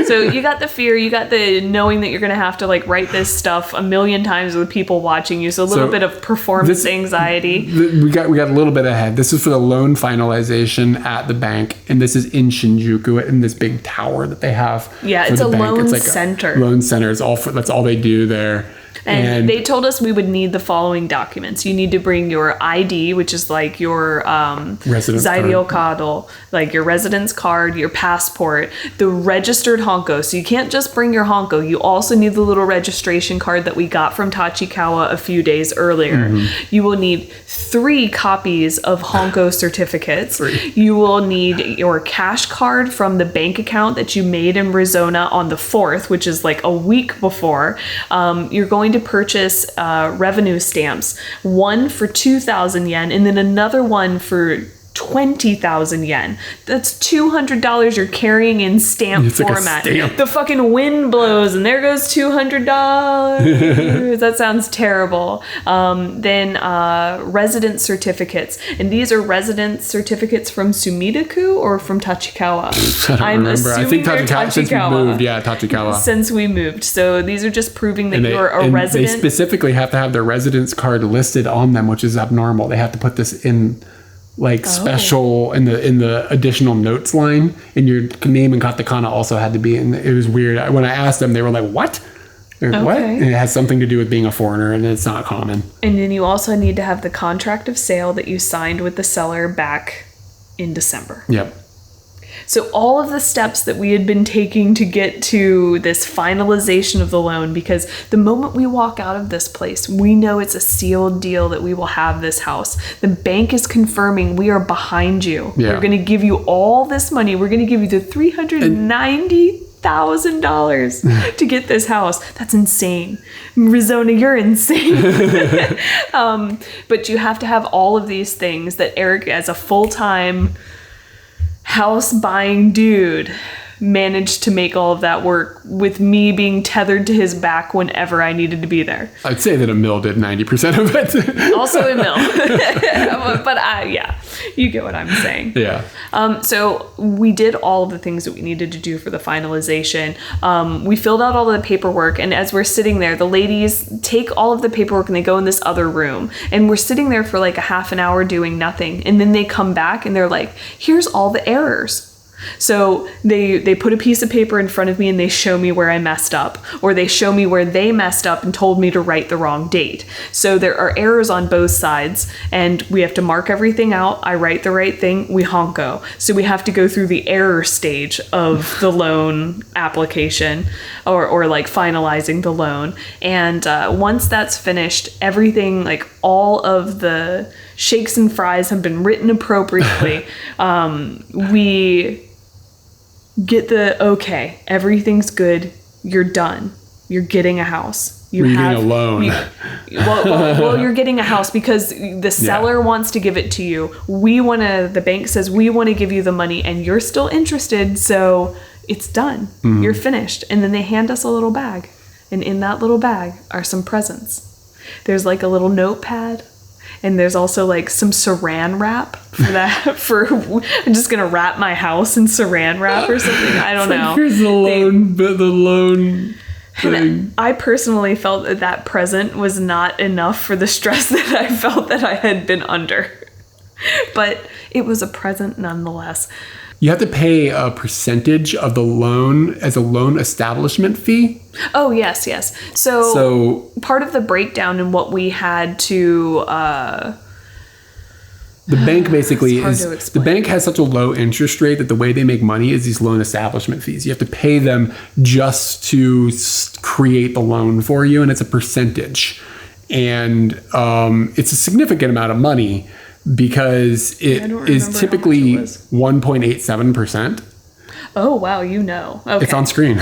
So you got the fear, you got the knowing that you're gonna have to like write this stuff a million times with people watching you. So a little bit of performance anxiety. We got a little bit ahead. This is for the loan finalization at the bank, and this is in Shinjuku in this big tower that they have. Yeah, it's a loan center. Loan center. That's all they do there. And they told us we would need the following documents. You need to bring your ID, which is like your Zairyo Kado, like your residence card, your passport, the registered Honko. So you can't just bring your Honko. You also need the little registration card that we got from Tachikawa a few days earlier. You will need 3 copies of Honko certificates. You will need your cash card from the bank account that you made in Arizona on the 4th, which is like a week before. You're going to purchase revenue stamps, one for 2,000 yen and then another one for 20,000 yen. That's $200 you're carrying in stamp format. The fucking wind blows and there goes $200. That sounds terrible. Then resident certificates. And these are resident certificates from Sumidaku or from Tachikawa? I don't remember. I think Tachikawa. Since we moved. Yeah, Tachikawa. Since we moved. So these are just proving that you're a resident. They specifically have to have their residence card listed on them, which is abnormal. They have to put this in special in the additional notes line, and your name and katakana also had to be in. It was weird. When I asked them, they were like, what? What? And it has something to do with being a foreigner, and it's not common. And then you also need to have the contract of sale that you signed with the seller back in December. Yep. So all of the steps that we had been taking to get to this finalization of the loan, because the moment we walk out of this place, we know it's a sealed deal that we will have this house. The bank is confirming we are behind you. Yeah. We're going to give you all this money. We're going to give you the $390,000 to get this house. That's insane. Arizona, you're insane. But you have to have all of these things that Eric, as a full-time house buying dude, managed to make all of that work with me being tethered to his back whenever I needed to be there. I'd say that Emil did 90% of it. Also Emil. But yeah, you get what I'm saying. Yeah. So we did all of the things that we needed to do for the finalization. We filled out all of the paperwork, and as we're sitting there, the ladies take all of the paperwork and they go in this other room, and we're sitting there for like a half an hour doing nothing, and then they come back and they're like, here's all the errors. So they put a piece of paper in front of me and they show me where I messed up, or they show me where they messed up and told me to write the wrong date. So there are errors on both sides, and we have to mark everything out. I write the right thing, we honko. So we have to go through the error stage of the loan application, or like finalizing the loan. And once that's finished, everything, like all of the shakes and fries have been written appropriately. We get the okay, everything's good, you're done, you're getting a house. You're getting a loan. Well, you're getting a house because the seller wants to give it to you. The bank says we want to give you the money, and you're still interested, so it's done. You're finished. And then they hand us a little bag, and in that little bag are some presents. There's like a little notepad. And there's also like some saran wrap for that. I'm just gonna wrap my house in saran wrap or something. I don't know. Here's the loan thing. I personally felt that present was not enough for the stress that I felt that I had been under. But it was a present nonetheless. You have to pay a percentage of the loan as a loan establishment fee. Oh, yes. So part of the breakdown in what we had to... the bank basically the bank has such a low interest rate that the way they make money is these loan establishment fees. You have to pay them just to create the loan for you, and it's a percentage. And it's a significant amount of money, because it is typically 1.87%. Oh, wow, Okay. It's on screen.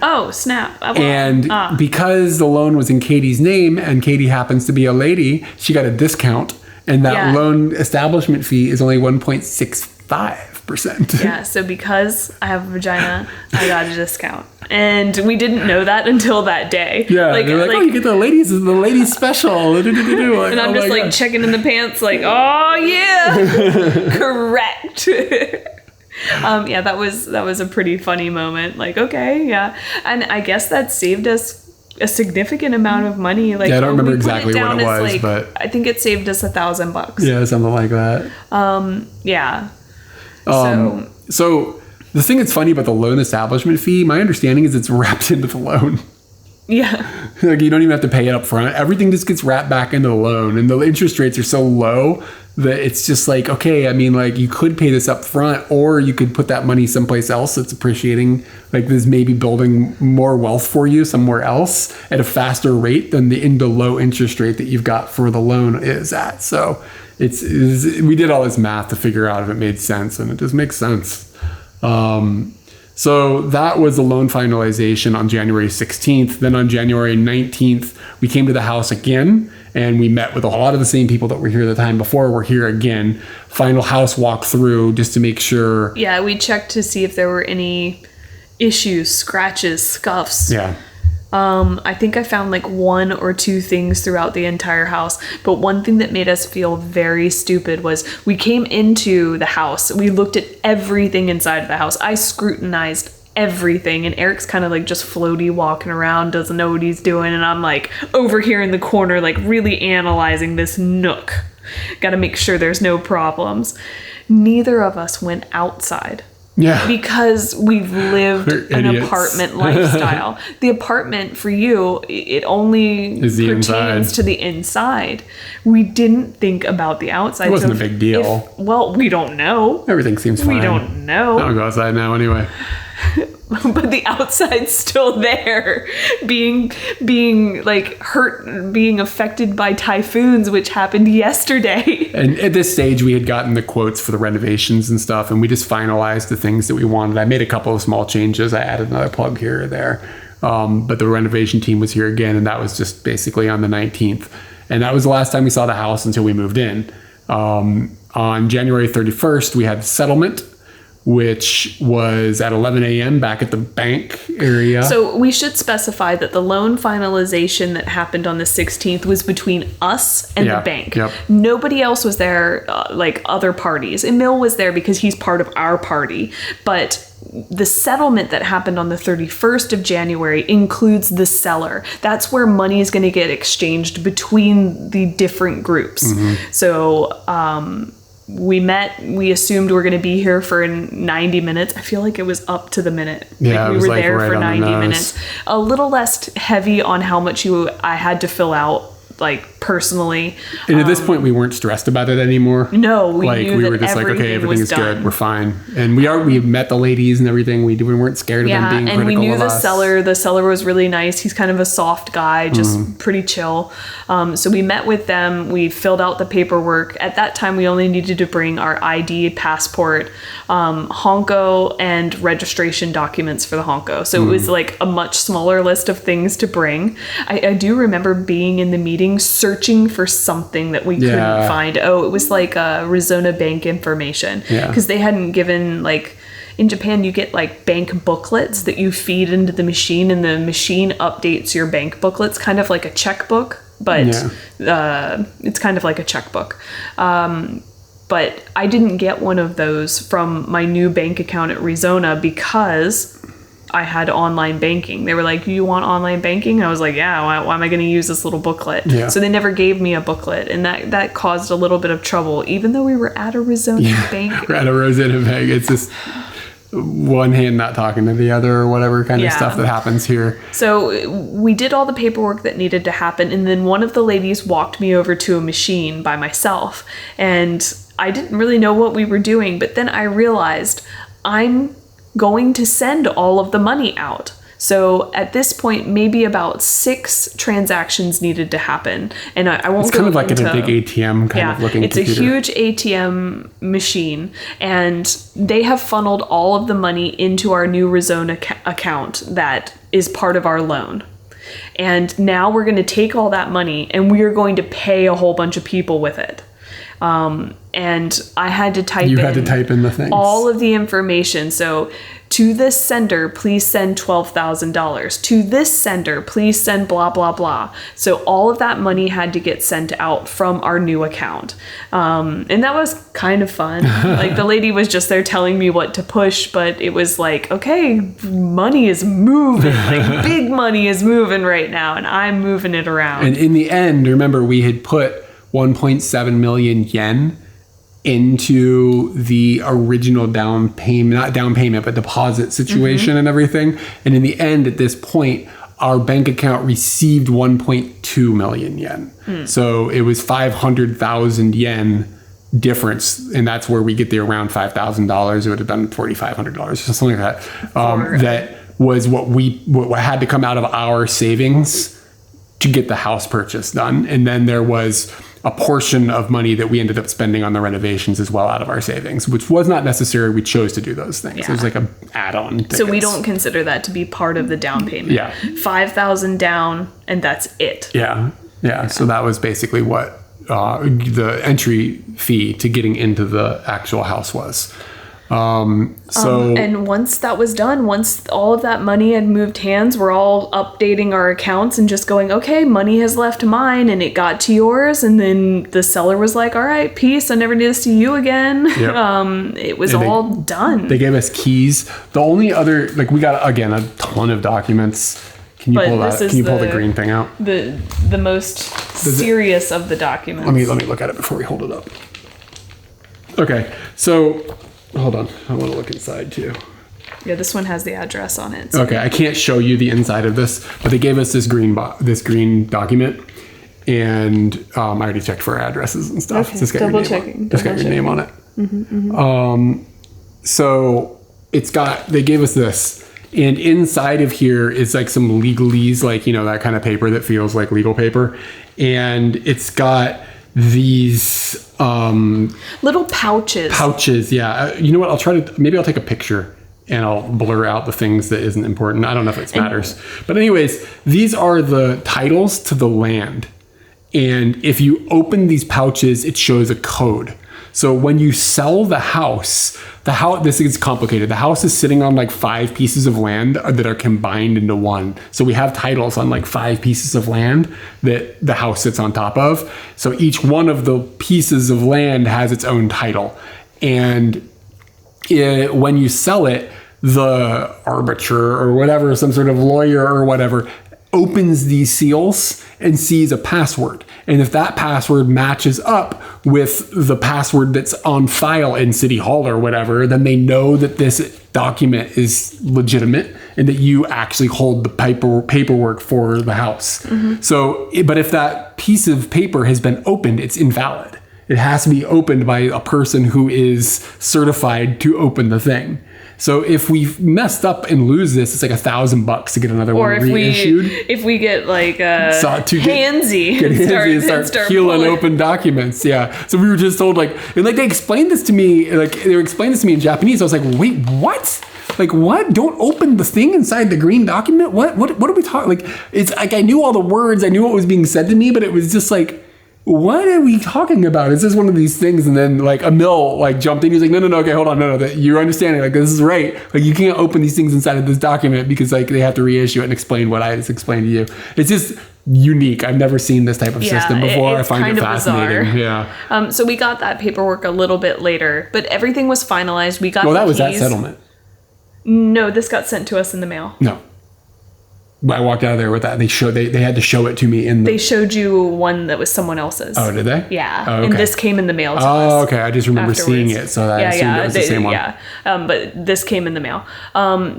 Oh, snap. And because the loan was in Katie's name, and Katie happens to be a lady, she got a discount, and that loan establishment fee is only 1.65%. Yeah, so because I have a vagina, I got a discount. And we didn't know that until that day. Yeah, they're like, oh, you get the ladies special. Like, and I'm just like God. Checking in the pants like, oh yeah, correct. Yeah, that was a pretty funny moment. Like, okay, yeah. And I guess that saved us a significant amount of money. Like, yeah, I don't remember exactly what it was, like, but I think it saved us $1,000. Yeah, something like that. Yeah. So the thing that's funny about the loan establishment fee, my understanding is it's wrapped into the loan. Yeah. Like, you don't even have to pay it up front. Everything just gets wrapped back into the loan, and the interest rates are so low that it's just like, okay, I mean, like, you could pay this up front, or you could put that money someplace else that's appreciating, like, this maybe building more wealth for you somewhere else at a faster rate than the low interest rate that you've got for the loan is at. So we did all this math to figure out if it made sense, and it just makes sense. So that was the loan finalization on January 16th. Then on January 19th, we came to the house again, and we met with a lot of the same people that were here the time before. We're here again. Final house walkthrough just to make sure. Yeah, we checked to see if there were any issues, scratches, scuffs. Yeah. I think I found like 1 or 2 things throughout the entire house. But one thing that made us feel very stupid was we came into the house. We looked at everything inside of the house. I scrutinized everything, and Eric's kind of like just floaty walking around, doesn't know what he's doing. And I'm like over here in the corner, like really analyzing this nook. Got to make sure there's no problems. Neither of us went outside. Yeah. Because we've lived an apartment lifestyle. The apartment for you, it only pertains to the inside. We didn't think about the outside. It wasn't a big deal. We don't know. Everything seems fine. We don't know. I don't go outside now anyway. But the outside's still there, being like hurt, being affected by typhoons, which happened yesterday. And at this stage, we had gotten the quotes for the renovations and stuff, and we just finalized the things that we wanted. I made a couple of small changes. I added another plug here or there. But the renovation team was here again, and that was just basically on the 19th. And that was the last time we saw the house until we moved in. On January 31st, we had settlement, which was at 11 a.m. back at the bank area. So we should specify that the loan finalization that happened on the 16th was between us and the bank. Yep. Nobody else was there, like other parties. Emil was there because he's part of our party. But the settlement that happened on the 31st of January includes the seller. That's where money is going to get exchanged between the different groups. Mm-hmm. So, we met, we assumed we were going to be here for 90 minutes. I feel like it was up to the minute. Yeah, we were like there right for 90 the minutes. A little less heavy on how much I had to fill out, like personally. And at this point, we weren't stressed about it anymore. No, we were just like, okay, everything is good, we're fine. And we met the ladies and everything. We weren't scared of them being critical of us. And we knew the seller. The seller was really nice. He's kind of a soft guy, just pretty chill. So we met with them. We filled out the paperwork. At that time, we only needed to bring our ID, passport, Honko, and registration documents for the Honko. So it was like a much smaller list of things to bring. I do remember being in the meeting searching for something that we couldn't find. Oh, it was like Arizona bank information, because they hadn't given, like, in Japan you get like bank booklets that you feed into the machine, and the machine updates your bank booklets, kind of like a checkbook, but it's kind of like a checkbook. But I didn't get one of those from my new bank account at Arizona because I had online banking. They were like, you want online banking? I was like, yeah, why am I going to use this little booklet? Yeah. So they never gave me a booklet, and that caused a little bit of trouble, even though we were at Arizona bank. We're at Arizona bank. It's just one hand not talking to the other or whatever kind of stuff that happens here. So we did all the paperwork that needed to happen, and then one of the ladies walked me over to a machine by myself, and I didn't really know what we were doing, but then I realized I'm going to send all of the money out. So at this point, maybe about 6 transactions needed to happen. And I won't go into... It's kind of like in a big ATM kind of looking computer. It's a huge ATM machine. And they have funneled all of the money into our new Arizona account that is part of our loan. And now we're going to take all that money and we are going to pay a whole bunch of people with it. And I had to type in the things. All of the information. So To this sender, please send $12,000. To this sender, please send blah, blah, blah. So all of that money had to get sent out from our new account. And that was kind of fun. Like, the lady was just there telling me what to push, but it was like, okay, money is moving. Like, big money is moving right now, and I'm moving it around. And in the end, remember, we had put 1.7 million yen into the original down payment, not down payment, but deposit situation and everything. And in the end, at this point, our bank account received 1.2 million yen. So it was 500,000 yen difference. And that's where we get the around $5,000. It would have been $4,500 or something like that. That was what had to come out of our savings to get the house purchase done. And then there was a portion of money that we ended up spending on the renovations as well out of our savings, which was not necessary. We chose to do those things. It was like a add-on. So we don't consider that to be part of the down payment. Yeah. 5,000 down, and that's it. Yeah. So that was basically what the entry fee to getting into the actual house was. And once that was done, once all of that money had moved hands, we're all updating our accounts and just going, okay, money has left mine and it got to yours. And then the seller was like, all right, peace. I never need to see you again. Yep. It was all done. They gave us keys. The only other, like, we got, again, a ton of documents. Can you pull that? Can you pull the green thing out? The most serious of the documents. Let me look at it before we hold it up. Okay. So, hold on. I want to look inside too. Yeah, this one has the address on it. So. Okay, I can't show you the inside of this, but they gave us this green document, and I already checked for addresses and stuff. Okay, Just got double checking. Just got your name on it. So they gave us this, and inside of here is like some legalese, like, that kind of paper that feels like legal paper, and it's got these little pouches. Yeah. You know what? Maybe I'll take a picture and I'll blur out the things that isn't important. I don't know if it matters. But anyways, these are the titles to the land. And if you open these pouches, it shows a code. So when you sell the house, this is complicated. The house is sitting on like 5 pieces of land that are combined into one. So we have titles on like 5 pieces of land that the house sits on top of. So each one of the pieces of land has its own title. And when you sell it, the arbiter or whatever, some sort of lawyer or whatever, opens these seals and sees a password. And if that password matches up with the password that's on file in City Hall or whatever, then they know that this document is legitimate and that you actually hold the paperwork for the house. So, but if that piece of paper has been opened, it's invalid. It has to be opened by a person who is certified to open the thing. So if we messed up and lose this, it's like $1,000 to get another one reissued. Or if we get like handsy and start peeling open documents. Yeah. So we were just told they explained this to me, in Japanese. I was like, wait, what? Like, what? Don't open the thing inside the green document? What are we talking? Like, it's like I knew all the words, I knew what was being said to me, but it was just like, what are we talking about? Is this one of these things? And then like Emil jumped in. He was like, no, okay, hold on, no, you're understanding. Like, this is right. Like, you can't open these things inside of this document because they have to reissue it and explain what I just explained to you. It's just unique. I've never seen this type of system before. I find it fascinating. Bizarre. Yeah. So we got that paperwork a little bit later, but everything was finalized. We got that keys. Was that settlement? No, this got sent to us in the mail. No. I walked out of there with that. They had to show it to me They showed you one that was someone else's. Oh, did they? Yeah. Oh, okay. And this came in the mail to us. Oh, okay. I just remember seeing it, so I assumed it was the same one. Yeah. But this came in the mail.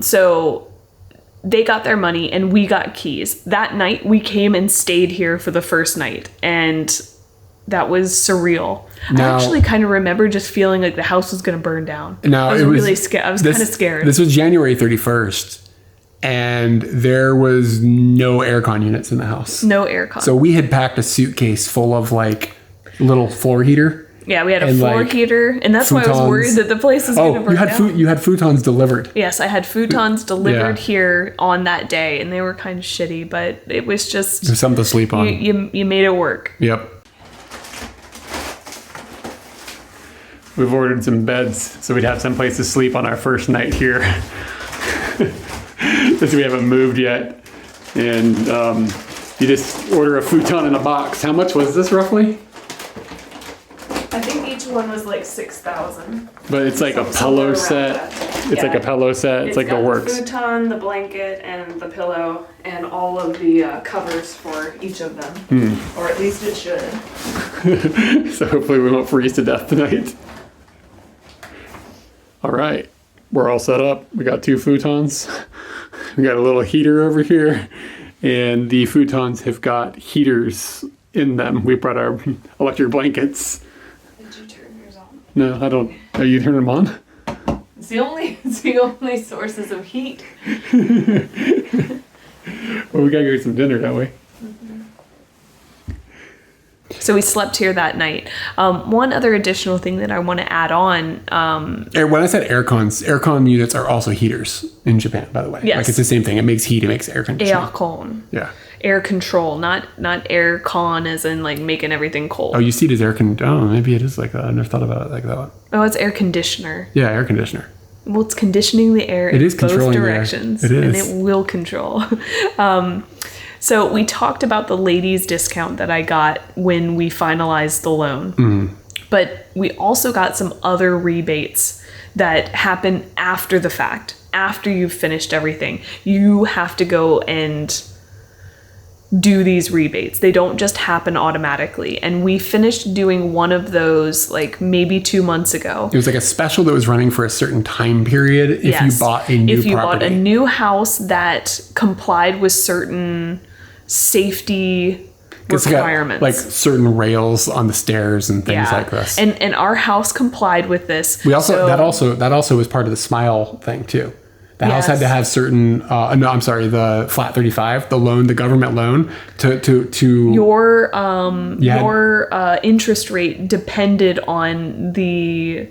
So they got their money and we got keys. That night we came and stayed here for the first night, and that was surreal. I actually kind of remember just feeling like the house was going to burn down. I was really scared. I was kind of scared. This was January 31st. And there was no aircon units in the house. No aircon. So we had packed a suitcase full of little floor heater. Yeah, we had a floor heater, and that's futons. Why I was worried that the place was going to burn down. You had futons delivered. Yes, I had futons delivered here on that day, and they were kind of shitty, but it was just... There's something to sleep on. You made it work. Yep. We've ordered some beds so we'd have some place to sleep on our first night here. Since we haven't moved yet. And you just order a futon in a box. How much was this roughly? I think each one was like 6,000. But it's like a pillow set. It's like a pillow set. It's like the works. The futon, the blanket, and the pillow, and all of the covers for each of them. Or at least it should. So hopefully we won't freeze to death tonight. All right. We're all set up. We got 2 futons. We got a little heater over here. And the futons have got heaters in them. We brought our electric blankets. Did you turn yours on? No, I don't. Are you turning them on? It's the only sources of heat. Well, we gotta go get some dinner, don't we? So we slept here that night. One other additional thing that I want to add on. When I said aircon units are also heaters in Japan, by the way. Yes. Like it's the same thing. It makes heat. It makes air conditioning. Aircon. Yeah. Air control, not air con as in like making everything cold. Oh, you see it as air con. Oh, maybe it is like that. I never thought about it like that. Oh, it's air conditioner. Yeah, air conditioner. Well, it's conditioning the air in both directions. It is. And it will control. So we talked about the ladies' discount that I got when we finalized the loan. But we also got some other rebates that happen after the fact. After you've finished everything, you have to go and do these rebates. They don't just happen automatically. And we finished doing one of those like maybe 2 months ago. It was like a special that was running for a certain time period if you bought a new property. If you bought a new house that complied with certain safety requirements. Like certain rails on the stairs and things like this. And our house complied with this. We also that also was part of the smile thing too. The house had to have certain the flat 35, the government loan to your interest rate depended on the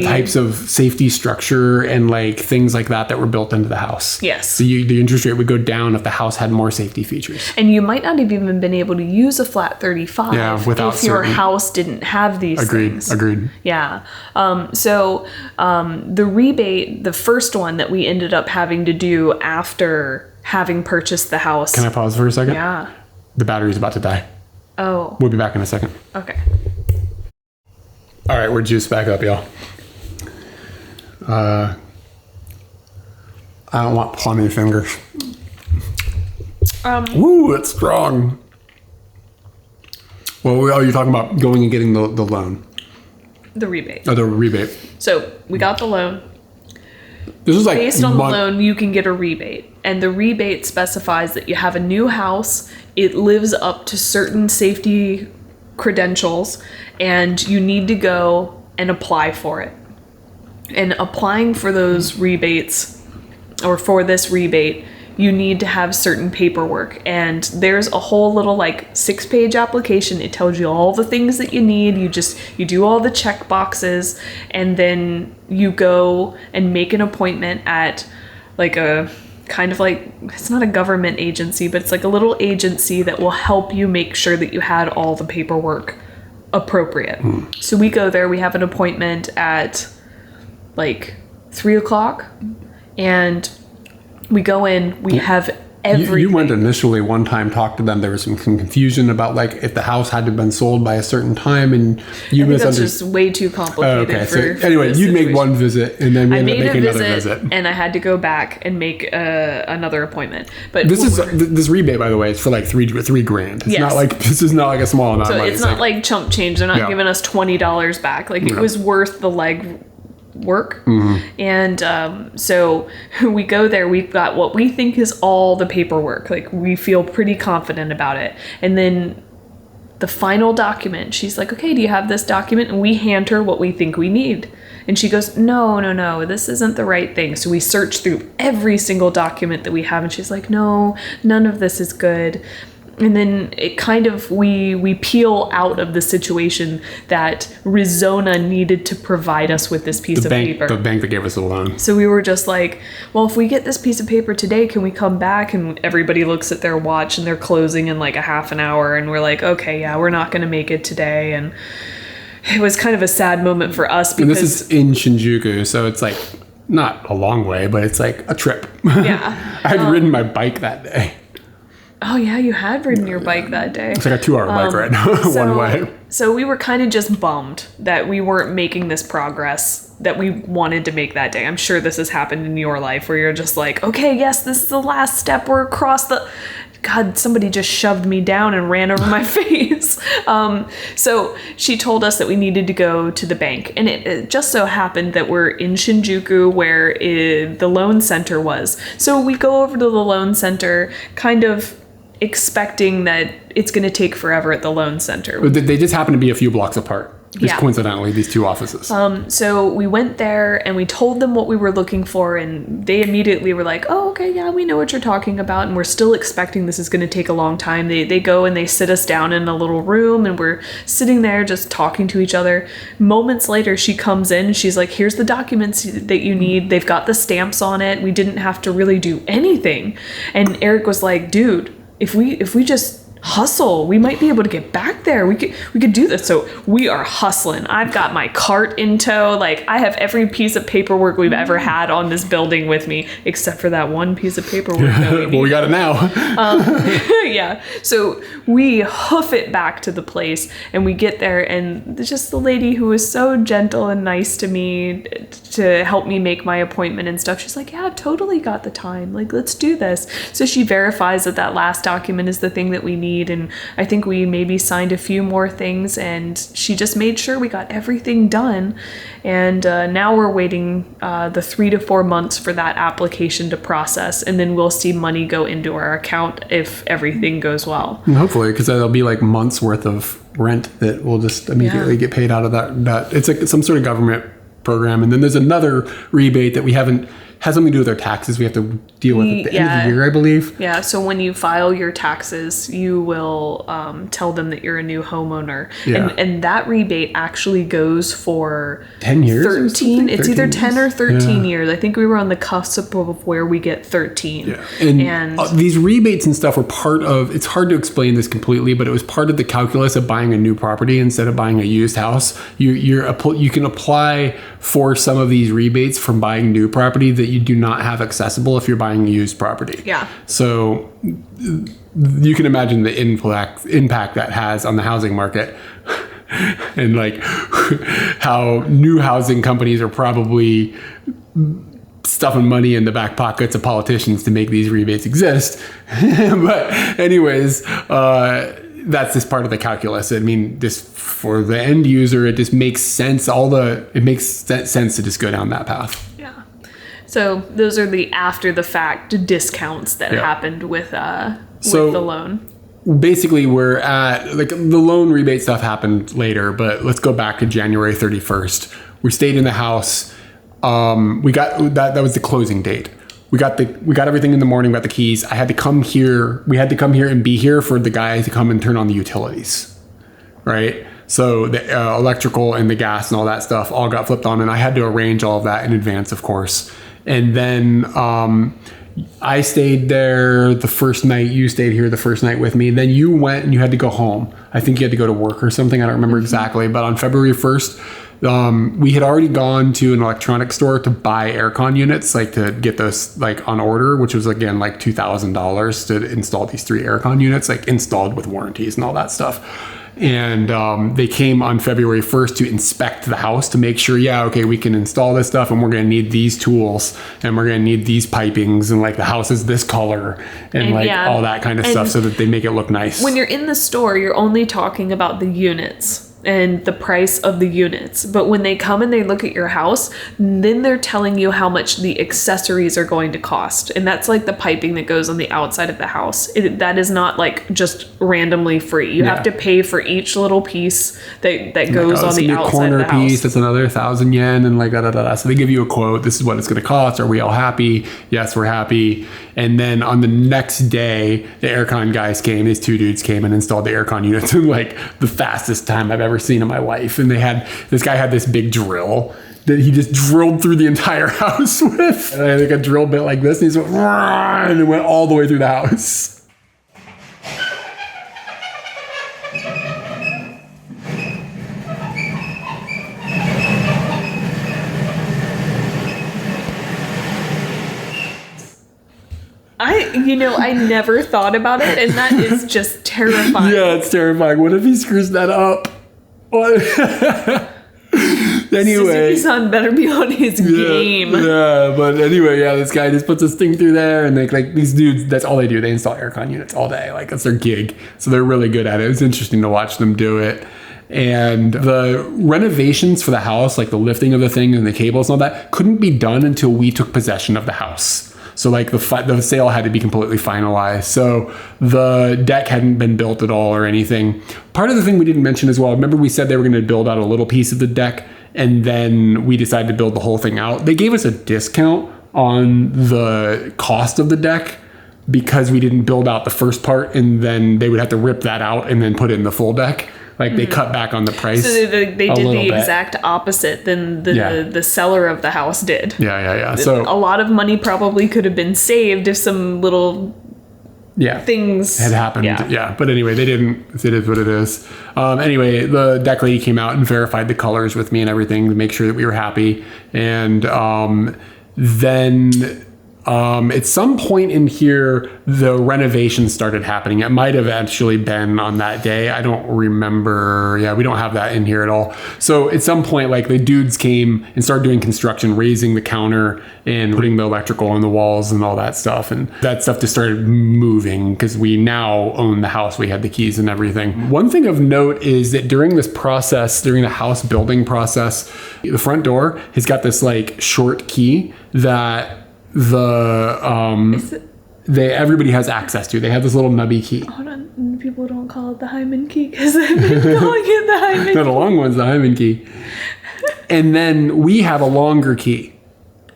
types of safety structure and like things like that were built into the house. Yes. So the interest rate would go down if the house had more safety features. And you might not have even been able to use a flat 35 if your house didn't have these things. Agreed. Yeah. The rebate, the first one that we ended up having to do after having purchased the house. Can I pause for a second? Yeah. The battery's about to die. Oh. We'll be back in a second. Okay. All right, we're juiced back up, y'all. I don't want plummy fingers. Woo, it's strong. Well, you're talking about going and getting the loan. The rebate. Oh, the rebate. So we got the loan. This is like based on the loan, you can get a rebate. And the rebate specifies that you have a new house. It lives up to certain safety credentials, and you need to go and apply for it. And applying for those rebates, or for this rebate, you need to have certain paperwork. And there's a whole little like 6-page application. It tells you all the things that you need. You do all the check boxes, and then you go and make an appointment at like a kind of like, it's not a government agency, but it's like a little agency that will help you make sure that you had all the paperwork appropriate. So we go there, we have an appointment at like 3:00, and we go in, we have everything. You went initially one time, talked to them. There was some confusion about like if the house had to have been sold by a certain time, and you misunderstood. That's just way too complicated. Okay, so anyway, you made one visit, and then we ended up making another visit, and I had to go back and make another appointment. But this rebate, by the way, is for like $3 grand. It's not like this is not like a small amount of money. It's not like chump change. They're not giving us $20 back. Like it was worth the leg work. And so we go there, we've got what we think is all the paperwork, like we feel pretty confident about it, and then the final document, she's like, okay, do you have this document? And we hand her what we think we need, and she goes, no, this isn't the right thing. So we search through every single document that we have, and she's like, no, none of this is good. And then it kind of, we peel out of the situation that Rizona needed to provide us with this piece of paper. The bank that gave us the loan. So we were just like, well, if we get this piece of paper today, can we come back? And everybody looks at their watch, and they're closing in like a half an hour. And we're like, okay, yeah, we're not going to make it today. And it was kind of a sad moment for us because... And this is in Shinjuku, so it's like not a long way, but it's like a trip. Yeah. I had ridden my bike that day. Oh yeah, you had ridden your bike that day. It's like a 2-hour bike ride one way. So we were kind of just bummed that we weren't making this progress that we wanted to make that day. I'm sure this has happened in your life where you're just like, okay, yes, this is the last step. We're across the... God, somebody just shoved me down and ran over my face. So she told us that we needed to go to the bank. And it just so happened that we're in Shinjuku where the loan center was. So we go over to the loan center kind of expecting that it's going to take forever at the loan center. They just happen to be a few blocks apart. Just coincidentally, these two offices. So we went there and we told them what we were looking for, and they immediately were like, oh, okay, yeah, we know what you're talking about, and we're still expecting this is going to take a long time. They go and they sit us down in a little room, and we're sitting there just talking to each other. Moments later, she comes in, and she's like, here's the documents that you need. They've got the stamps on it. We didn't have to really do anything. And Eric was like, dude, if we just hustle, we might be able to get back there. We could do this. So we are hustling. I've got my cart in tow. Like, I have every piece of paperwork we've ever had on this building with me, except for that one piece of paperwork that we need. Well, we got it now. Yeah. So we hoof it back to the place, and we get there, and just the lady who was so gentle and nice to me to help me make my appointment and stuff, she's like, yeah, I've totally got the time. Like, let's do this. So she verifies that last document is the thing that we need. And I think we maybe signed a few more things, and she just made sure we got everything done. And now we're waiting the 3 to 4 months for that application to process, and then we'll see money go into our account if everything goes well. Hopefully, because that'll be like months worth of rent that will just immediately get paid out of that. It's like some sort of government program. And then there's another rebate that has something to do with our taxes we have to deal with at the end of the year, I believe. Yeah, so when you file your taxes, you will tell them that you're a new homeowner. Yeah. And that rebate actually goes for 10 years? 13. It's either 10 or 13 Yeah. years. I think we were on the cusp of where we get 13. Yeah. And these rebates and stuff were part of, it's hard to explain this completely, but it was part of the calculus of buying a new property instead of buying a used house. You can apply for some of these rebates from buying new property that you do not have accessible if you're buying used property. Yeah. So you can imagine the impact that has on the housing market and like how new housing companies are probably stuffing money in the back pockets of politicians to make these rebates exist. But anyways, that's just part of the calculus. I mean, this for the end user, it just makes sense. It makes sense to just go down that path. Yeah. So those are the after the fact discounts that happened with the loan. Basically, we're at like the loan rebate stuff happened later, but let's go back to January 31st. We stayed in the house. We got that was the closing date. We got everything in the morning, got the keys. I had to come here. We had to come here and be here for the guy to come and turn on the utilities, right? So the electrical and the gas and all that stuff all got flipped on, and I had to arrange all of that in advance, of course. And then I stayed there the first night. You stayed here the first night with me. Then you went and you had to go home. I think you had to go to work or something. I don't remember exactly. But on February 1st, we had already gone to an electronics store to buy aircon units, like to get those like on order, which was again like $2,000 to install these 3 aircon units, like installed with warranties and all that stuff. And they came on February 1st to inspect the house to make sure, we can install this stuff, and we're going to need these tools, and we're going to need these pipings, and like the house is this color, and like all that kind of stuff, so that they make it look nice. When you're in the store, you're only talking about the units and the price of the units. But when they come and they look at your house, then they're telling you how much the accessories are going to cost. And that's like the piping that goes on the outside of the house. That is not like just randomly free. You have to pay for each little piece that goes on the outside of the house. Corner piece, that's another 1,000 yen, and like da. So they give you a quote. This is what it's going to cost. Are we all happy? Yes, we're happy. And then on the next day, the aircon guys came. These 2 dudes came and installed the aircon units in like the fastest time I've ever seen in my life. And this guy had this big drill that he just drilled through the entire house with. And I think a drill bit like this, and he just went, and it went all the way through the house. I never thought about it, and that is just terrifying. Yeah, it's terrifying. What if he screws that up? What? Anyway, Suzuki-san better be on his game. Yeah, but anyway, this guy just puts this thing through there, and like these dudes, that's all they do. They install aircon units all day. Like, that's their gig. So they're really good at it. It's interesting to watch them do it. And the renovations for the house, like the lifting of the thing and the cables and all that, couldn't be done until we took possession of the house. So like the sale had to be completely finalized. So the deck hadn't been built at all or anything. Part of the thing we didn't mention as well, remember we said they were going to build out a little piece of the deck, and then we decided to build the whole thing out. They gave us a discount on the cost of the deck because we didn't build out the first part, and then they would have to rip that out and then put in the full deck. Like, they cut back on the price. So they did the exact opposite than the seller of the house did. Yeah. So a lot of money probably could have been saved if some little things had happened. Yeah. But anyway, they didn't. It is what it is. Anyway, the deck lady came out and verified the colors with me and everything to make sure that we were happy. And then at some point in here, the renovation started happening. It might have actually been on that day. I don't remember. Yeah, we don't have that in here at all. So at some point, like, the dudes came and started doing construction, raising the counter and putting the electrical on the walls and all that stuff. And that stuff just started moving because we now own the house. We had the keys and everything. One thing of note is that during this process, during the house building process, the front door has got this like short key that everybody has access to. They have this little nubby key. Hold on, people don't call it the Hyman key because I've been calling it the Hyman key. No, the long one's the Hyman key. And then we have a longer key.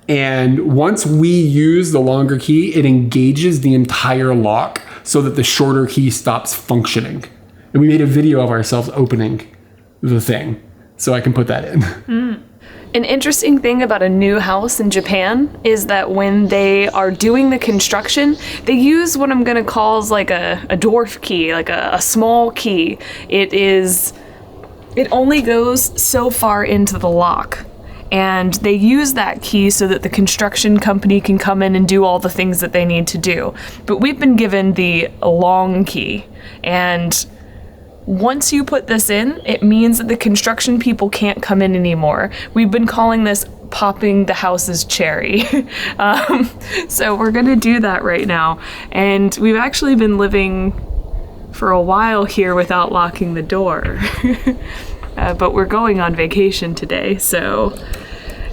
And once we use the longer key, it engages the entire lock so that the shorter key stops functioning. And we made a video of ourselves opening the thing. So I can put that in. An interesting thing about a new house in Japan is that when they are doing the construction, they use what I'm going to call is like a dwarf key, like a small key. It only goes so far into the lock. And they use that key so that the construction company can come in and do all the things that they need to do. But we've been given the long key. And once you put this in, it means that the construction people can't come in anymore. We've been calling this popping the house's cherry. So we're going to do that right now. And we've actually been living for a while here without locking the door. But we're going on vacation today, so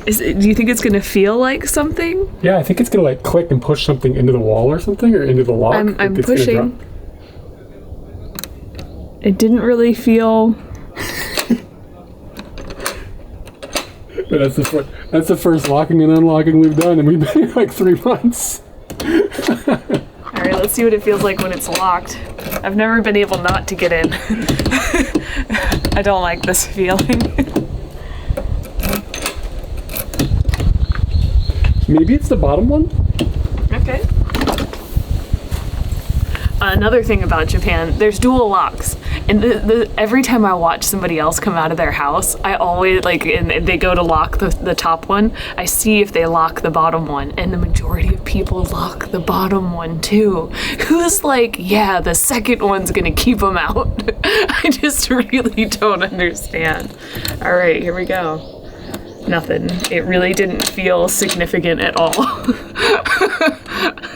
do you think it's going to feel like something? Yeah, I think it's going to like click and push something into the wall or something, or into the lock. I'm pushing. It didn't really feel... That's the first locking and unlocking we've done, and we've been here like 3 months. Alright, let's see what it feels like when it's locked. I've never been able not to get in. I don't like this feeling. Maybe it's the bottom one? Okay. Another thing about Japan, there's dual locks. And every time I watch somebody else come out of their house, I always, and they go to lock the top one, I see if they lock the bottom one. And the majority of people lock the bottom one too. Who's like, yeah, the second one's gonna keep them out? I just really don't understand. All right, here we go. Nothing. It really didn't feel significant at all.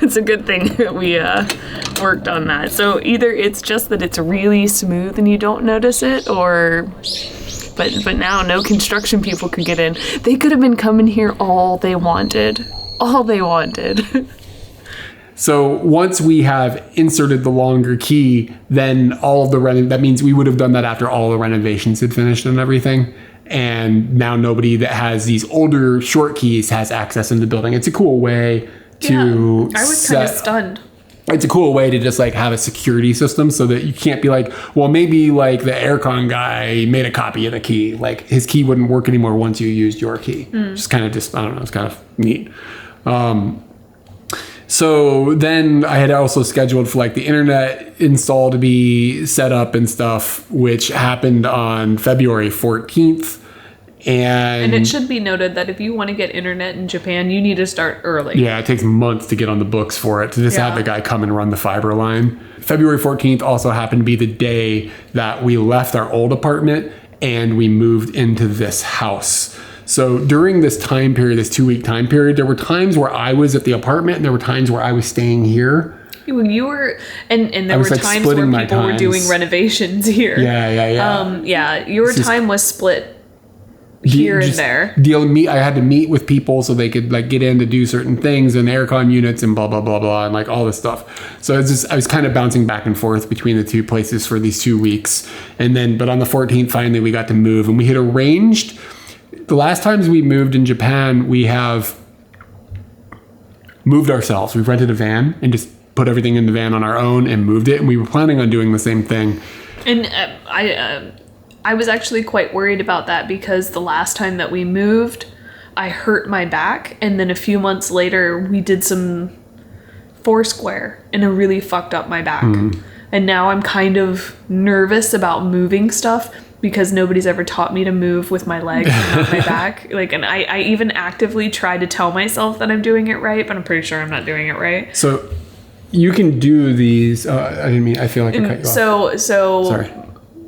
It's a good thing that we worked on that. So either it's just that it's really smooth and you don't notice it, or but now no construction people could get in. They could have been coming here all they wanted. All they wanted. So once we have inserted the longer key, then all of that means we would have done that after all the renovations had finished and everything. And now nobody that has these older short keys has access in the building. It's a cool way to... Yeah, I was kind of stunned. It's a cool way to just like have a security system so that you can't be like, well, maybe like the aircon guy made a copy of the key. Like his key wouldn't work anymore once you used your key. Just kind of I don't know, it's kind of neat. So then I had also scheduled for like the internet install to be set up and stuff, which happened on February 14th. And it should be noted that if you want to get internet in Japan, you need to start early. Yeah, it takes months to get on the books for it, to just have the guy come and run the fiber line. February 14th also happened to be the day that we left our old apartment and we moved into this house. So during this time period, this 2-week time period, there were times where I was at the apartment and there were times where I was staying here. You were, and there were times where people were doing renovations here. Yeah. Your time was split here and there. I had to meet with people so they could like get in to do certain things and aircon units and blah blah blah blah and like all this stuff. So I was kind of bouncing back and forth between the two places for these 2 weeks, but on the 14th finally we got to move, and we had arranged. The last times we moved in Japan, we have moved ourselves. We've rented a van and just put everything in the van on our own and moved it, and we were planning on doing the same thing. And I was actually quite worried about that because the last time that we moved, I hurt my back, and then a few months later we did some Foursquare and it really fucked up my back. And now I'm kind of nervous about moving stuff because nobody's ever taught me to move with my legs and not my back. And I even actively try to tell myself that I'm doing it right, but I'm pretty sure I'm not doing it right. So you can do these. I feel like I cut you off. So sorry.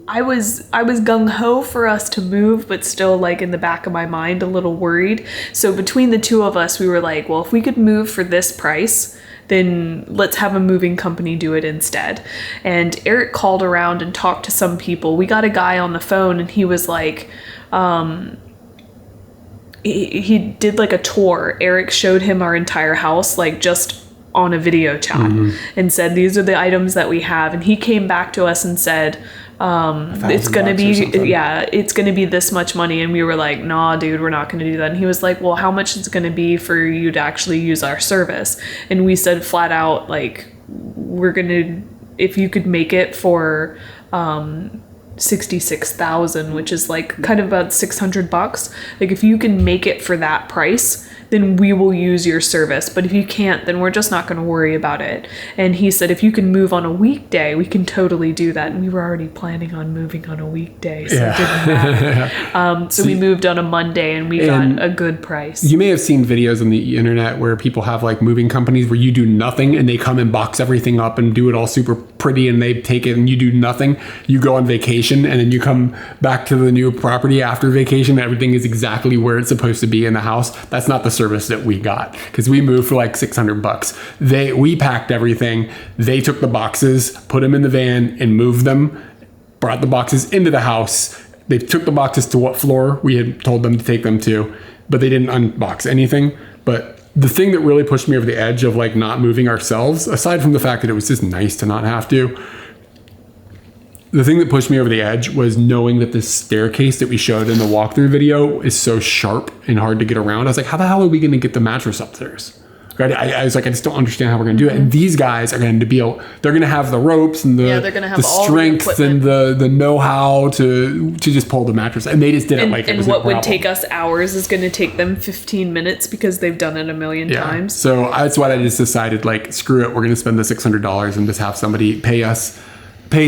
I was gung-ho for us to move, but still like in the back of my mind a little worried. So between the two of us, we were like, well, if we could move for this price, then let's have a moving company do it instead. And Eric called around and talked to some people. We got a guy on the phone and he was like, he did like a tour. Eric showed him our entire house, like just on a video chat, and said, these are the items that we have. And he came back to us and said, it's gonna be this much money. And we were like, nah dude, we're not gonna do that. And he was like, well, how much is it gonna be for you to actually use our service? And we said flat out, like, if you could make it for 66,000, which is like kind of about $600, like if you can make it for that price, then we will use your service. But if you can't, then we're just not going to worry about it. And he said, if you can move on a weekday, we can totally do that. And we were already planning on moving on a weekday, so it didn't matter. So we moved on a Monday and we got a good price. You may have seen videos on the internet where people have like moving companies where you do nothing and they come and box everything up and do it all super pretty, and they take it and you do nothing. You go on vacation and then you come back to the new property after vacation. Everything is exactly where it's supposed to be in the house. That's not the service that we got, because we moved for like $600. We packed everything. They took the boxes, put them in the van and moved them, brought the boxes into the house. They took the boxes to what floor we had told them to take them to, but they didn't unbox anything. But the thing that really pushed me over the edge of like not moving ourselves, aside from the fact that it was just nice to not have to, the thing that pushed me over the edge was knowing that this staircase that we showed in the walkthrough video is so sharp and hard to get around. I was like, how the hell are we going to get the mattress upstairs? Right? I was like, I just don't understand how we're going to do it. And these guys are going to they're going to have the ropes and the strength and the know-how to just pull the mattress. And they just did it like it was no problem. And what would take us hours is going to take them 15 minutes because they've done it a million times. So that's why I just decided, like, screw it. We're going to spend the $600 and just have somebody pay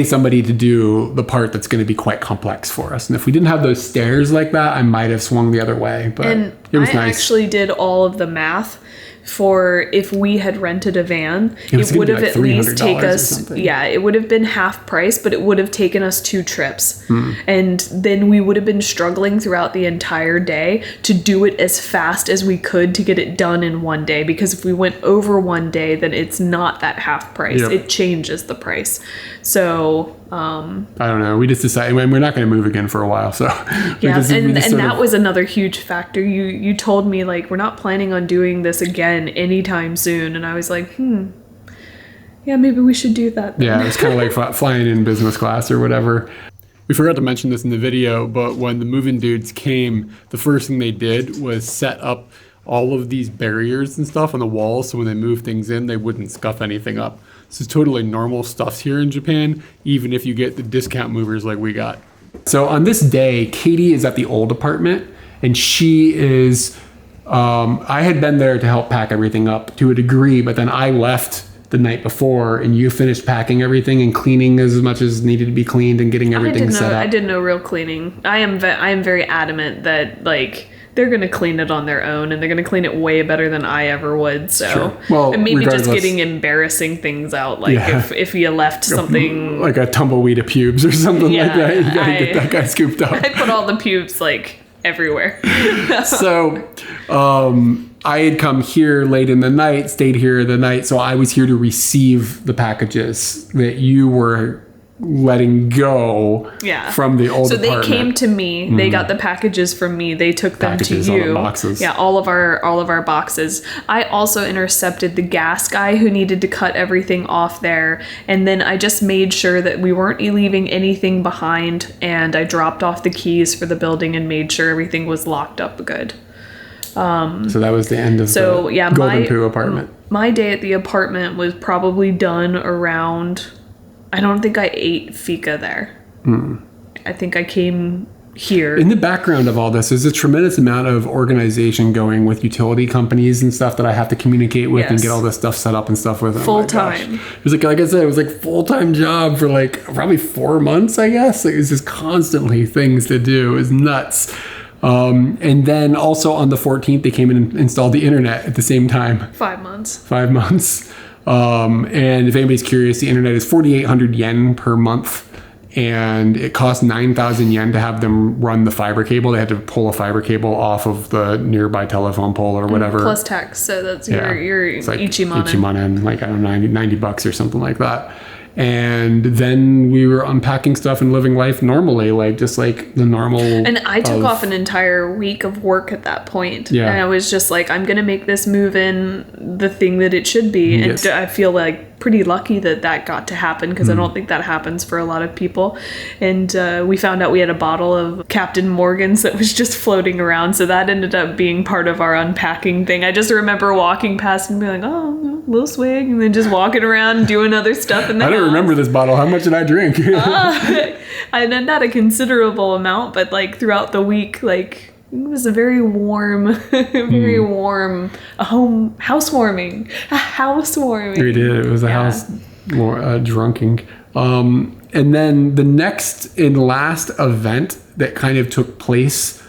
somebody to do the part that's going to be quite complex for us. And if we didn't have those stairs like that, I might have swung the other way. But it was nice. I actually did all of the math for if we had rented a van, it would have at least taken us, it would have been half price, but it would have taken us 2 trips. And then we would have been struggling throughout the entire day to do it as fast as we could to get it done in one day. Because if we went over one day, then it's not that half price. It changes the price. So I don't know. We just decided we're not going to move again for a while. So and that was another huge factor. You told me, like, we're not planning on doing this again anytime soon, and I was like, maybe we should do that then. Yeah, it's kind of like flying in business class or whatever. We forgot to mention this in the video, but when the moving dudes came, the first thing they did was set up all of these barriers and stuff on the walls, so when they moved things in, they wouldn't scuff anything up. This is totally normal stuff here in Japan, even if you get the discount movers like we got. So on this day, Katie is at the old apartment, and she is, I had been there to help pack everything up to a degree, but then I left the night before, and you finished packing everything and cleaning as much as needed to be cleaned and getting everything set up. I did no real cleaning. I am very adamant that like they're going to clean it on their own, and they're going to clean it way better than I ever would. So, sure. Well, and maybe just getting embarrassing things out, like if you left something like a tumbleweed of pubes or something like that, you gotta get that guy scooped up. I put all the pubes like everywhere. So, I had come here late in the night, stayed here the night, so I was here to receive the packages that you were letting go from the old apartment. So they came to me, they got the packages from me, they took them to you. All the boxes. Yeah, all of our boxes. I also intercepted the gas guy who needed to cut everything off there, and then I just made sure that we weren't leaving anything behind, and I dropped off the keys for the building and made sure everything was locked up good. So that was the end of the Golden Poo apartment. My day at the apartment was probably done around, I don't think I ate fika there. I think I came here. In the background of all this, there's a tremendous amount of organization going with utility companies and stuff that I have to communicate with and get all this stuff set up and stuff with. Full time. It was like I said, it was like full-time job for like probably 4 months, I guess. Like, it's just constantly things to do. It was nuts. And then also on the 14th, they came in and installed the internet at the same time. 5 months. 5 months. And if anybody's curious, the internet is 4,800 yen per month. And it costs 9,000 yen to have them run the fiber cable. They had to pull a fiber cable off of the nearby telephone pole or whatever. Plus tax. So that's your it's like Ichimanen. Ichimanen, like, I don't know, $90 or something like that. And then we were unpacking stuff and living life normally, like just like the normal. And I took off an entire week of work at that point. Yeah. And I was just like, I'm going to make this move in the thing that it should be. And I feel like pretty lucky that got to happen, because I don't think that happens for a lot of people. And we found out we had a bottle of Captain Morgan's that was just floating around. So that ended up being part of our unpacking thing. I just remember walking past and being like, oh, a little swig, and then just walking around and doing other stuff in the house. I don't remember this bottle. How much did I drink? Not a considerable amount, but like throughout the week, like it was a very warm, housewarming. We did. It was a house drunking. And then the next and last event that kind of took place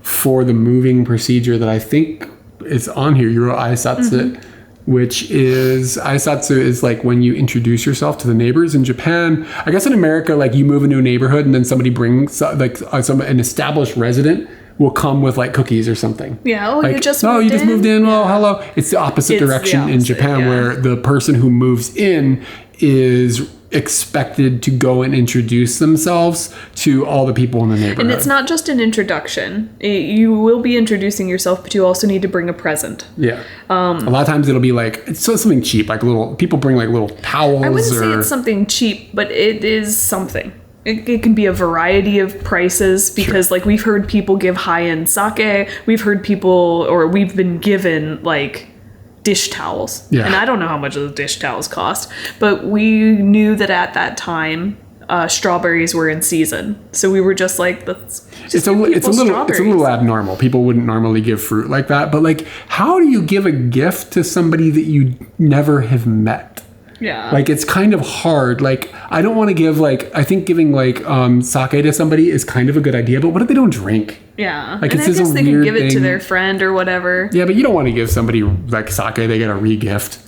for the moving procedure that I think is on here, Euro Aisatsu, which is, Aisatsu is like when you introduce yourself to the neighbors. In Japan, I guess in America, like you move into a neighborhood and then somebody brings like an established resident will come with like cookies or something. Yeah. Like, you just moved in. Well, hello. It's the opposite direction in Japan, where the person who moves in is expected to go and introduce themselves to all the people in the neighborhood. And it's not just an introduction. You will be introducing yourself, but you also need to bring a present. Yeah. A lot of times it'll be like, it's something cheap, like people bring like little towels. I wouldn't say it's something cheap, but it is something. It can be a variety of prices, because like we've heard people give high-end sake. We've heard people, or we've been given like dish towels. Yeah. And I don't know how much those dish towels cost, but we knew that at that time strawberries were in season. So we were just like, it's a little abnormal. People wouldn't normally give fruit like that, but like, how do you give a gift to somebody that you never have met? Yeah. Like, it's kind of hard. Like, I don't want to give, like, I think giving, like, sake to somebody is kind of a good idea, but what if they don't drink? Yeah. Like, and it's I guess a they weird can give it thing. to their friend or whatever. Yeah, but you don't want to give somebody, like, sake, they get a re-gift.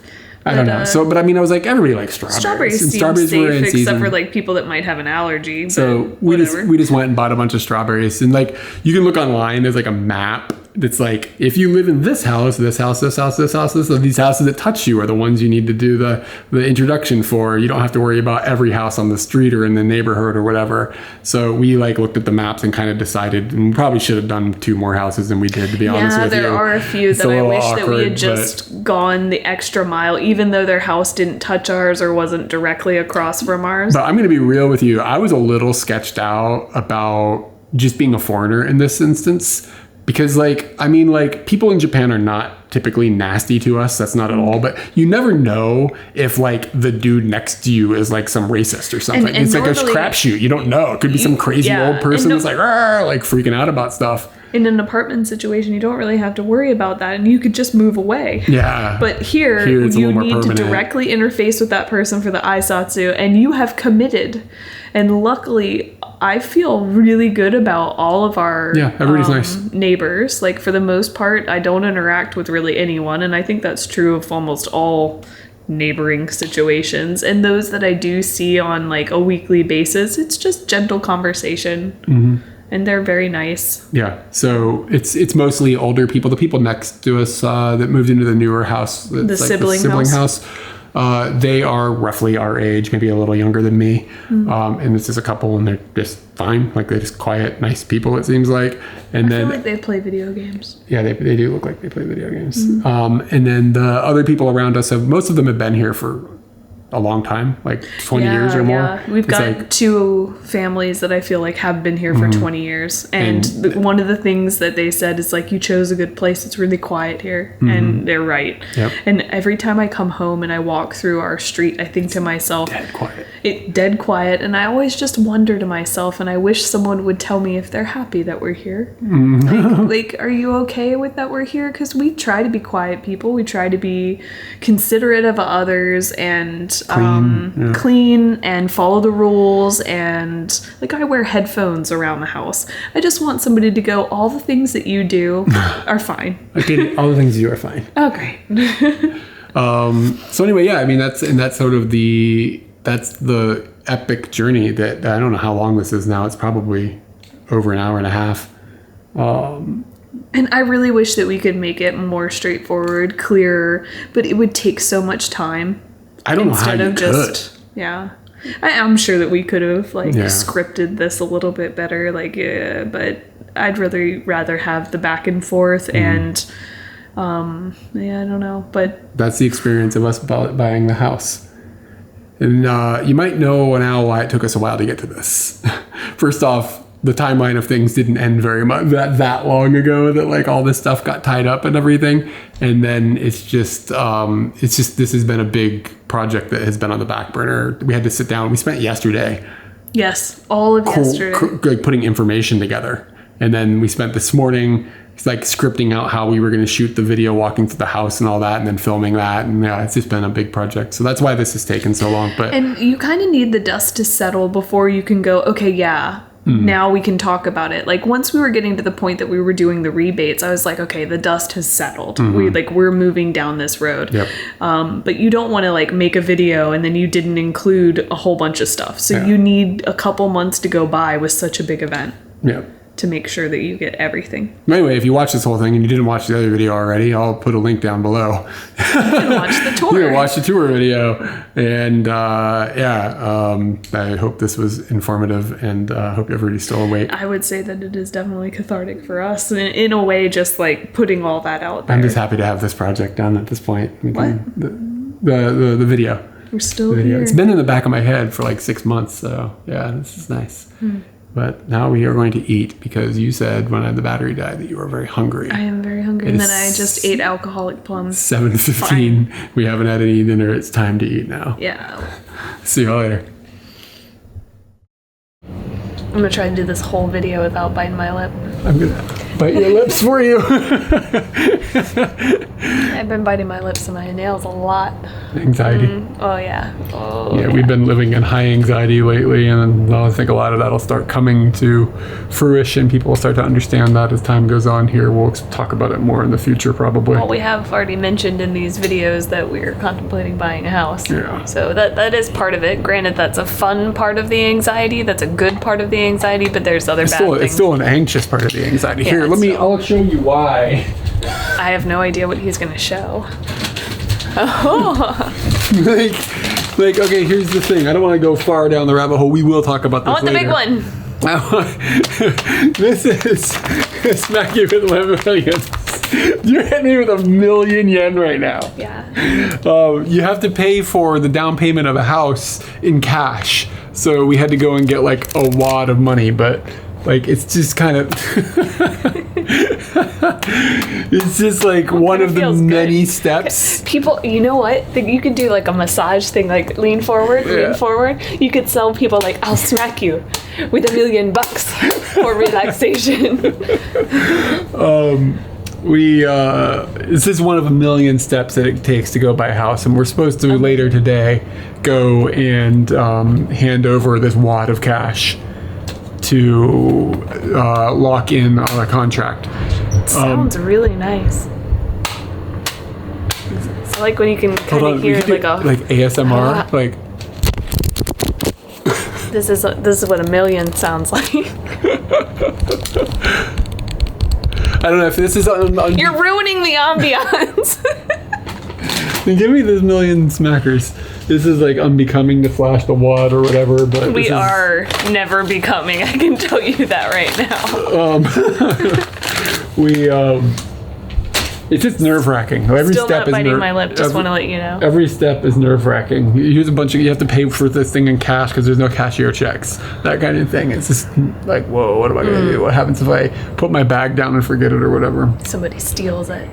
I don't know. So, but I mean, I was like, everybody likes strawberries. And strawberries seem safe, except for like people that might have an allergy. So we just went and bought a bunch of strawberries, and like you can look online. There's like a map that's like, if you live in this house, these houses that touch you are the ones you need to do the introduction for. You don't have to worry about every house on the street or in the neighborhood or whatever. So we like looked at the maps and kind of decided, and we probably should have done 2 more houses than we did, to be honest with you. Yeah, there are a few that I wish that we had just gone the extra mile, even though their house didn't touch ours or wasn't directly across from ours. But I'm going to be real with you. I was a little sketched out about just being a foreigner in this instance. Because, like, I mean, like, people in Japan are not typically nasty to us. That's not at all. But you never know if, like, the dude next to you is, like, some racist or something. And it's like a crapshoot. You don't know. It could be some crazy old person that's like freaking out about stuff. in an apartment situation, you don't really have to worry about that, and you could just move away. Yeah. But here it's a you little more need permanent. to directly interface with that person for the aisatsu, and you have committed. And luckily, I feel really good about all of our everybody's nice. neighbors. Like, for the most part, I don't interact with really anyone, and I think that's true of almost all neighboring situations. And those that I do see on like a weekly basis, it's just gentle conversation. And they're very nice. Yeah. So it's mostly older people. The people next to us that moved into the newer house, The sibling house. They are roughly our age, maybe a little younger than me. And this is a couple, and they're just fine. Like, they're just quiet, nice people, it seems like. And I then feel like they play video games. yeah, they do look like they play video games. And then the other people around us most of them have been here for a long time, like 20 years or more. Yeah, we've got like, 2 families that I feel like have been here for 20 years. And one of the things that they said is like, you chose a good place. It's really quiet here. And they're right. Yep. And every time I come home and I walk through our street, I think to myself, dead quiet. And I always just wonder to myself, and I wish someone would tell me if they're happy that we're here. Like, are you okay with that we're here? Because we try to be quiet people. We try to be considerate of others and clean and follow the rules. And like, I wear headphones around the house. I just want somebody to go, all the things that you do are fine. Okay, all the things you do are fine. Oh, great. So anyway, yeah, I mean, that's sort of that's the epic journey that I don't know how long this is now. It's probably over an hour and a half. And I really wish that we could make it more straightforward, clearer, but it would take so much time. I don't know how you could. Yeah. I'm sure that we could have scripted this a little bit better, but I'd really rather have the back and forth and I don't know, but that's the experience of us buying the house. And you might know now why it took us a while to get to this. First off, the timeline of things didn't end very much that long ago, that like all this stuff got tied up and everything. And then it's just this has been a big project that has been on the back burner. We had to sit down. We spent yesterday. Yes, all of yesterday. Like putting information together. And then we spent this morning like scripting out how we were going to shoot the video walking through the house and all that, and then filming that. And yeah, it's just been a big project. So that's why this has taken so long. And you kind of need the dust to settle before you can go, okay, yeah, now we can talk about it. Like, once we were getting to the point that we were doing the rebates, I was like, okay, the dust has settled. We're moving down this road. Yep. But you don't want to like make a video and then you didn't include a whole bunch of stuff. So you need a couple months to go by with such a big event. Yeah. To make sure that you get everything. Anyway, if you watch this whole thing and you didn't watch the other video already, I'll put a link down below. You can watch the tour. You can watch the tour video. And I hope this was informative, and hope everybody's still awake. I would say that it is definitely cathartic for us. And in a way, just like putting all that out there. I'm just happy to have this project done at this point. The video. We're still here. It's been in the back of my head for like 6 months. So yeah, this is nice. But now we are going to eat, because you said when the battery died that you were very hungry. I am very hungry. And then I just ate alcoholic plums. 7:15. We haven't had any dinner. It's time to eat now. Yeah. See you later. I'm going to try and do this whole video without biting my lip. I'm going to bite your lips for you. I've been biting my lips and my nails a lot. Anxiety. Oh, yeah. We've been living in high anxiety lately, and I think a lot of that will start coming to fruition. People will start to understand that as time goes on here. We'll talk about it more in the future, probably. Well, we have already mentioned in these videos that we're contemplating buying a house. Yeah. So that is part of it. Granted, that's a fun part of the anxiety. That's a good part of the anxiety, but there's other bad things. It's still an anxious part of the anxiety. Yeah, Here, I'll show you why. I have no idea what he's going to show. Oh. Okay, here's the thing. I don't want to go far down the rabbit hole. We will talk about this later. I want the big one. This is smack you with 11 million. You're hitting me with $1,000,000 yen right now. Yeah. You have to pay for the down payment of a house in cash. So we had to go and get like a wad of money, but like it's just kind of It's just like one of the feels many good. steps. People, you know what? You could do like a massage thing, like lean forward, lean forward. You could sell people like, I'll smack you with $1 million for relaxation. This is one of a million steps that it takes to go buy a house, and we're supposed to later today go and hand over this wad of cash to lock in on a contract. Sounds really nice. So like when you can kind of hear like ASMR, like this is what $1 million sounds like. I don't know if this is You're ruining the ambiance. Give me this $1 million smackers. This is like unbecoming to flash the wad or whatever, but we are never becoming. I can tell you that right now. It's just nerve-wracking. Every Still step not biting is my lip. Just want to let you know. Every step is nerve-wracking. You have to pay for this thing in cash because there's no cashier checks. That kind of thing. It's just like, whoa, what am I going to do? What happens if I put my bag down and forget it or whatever? Somebody steals it.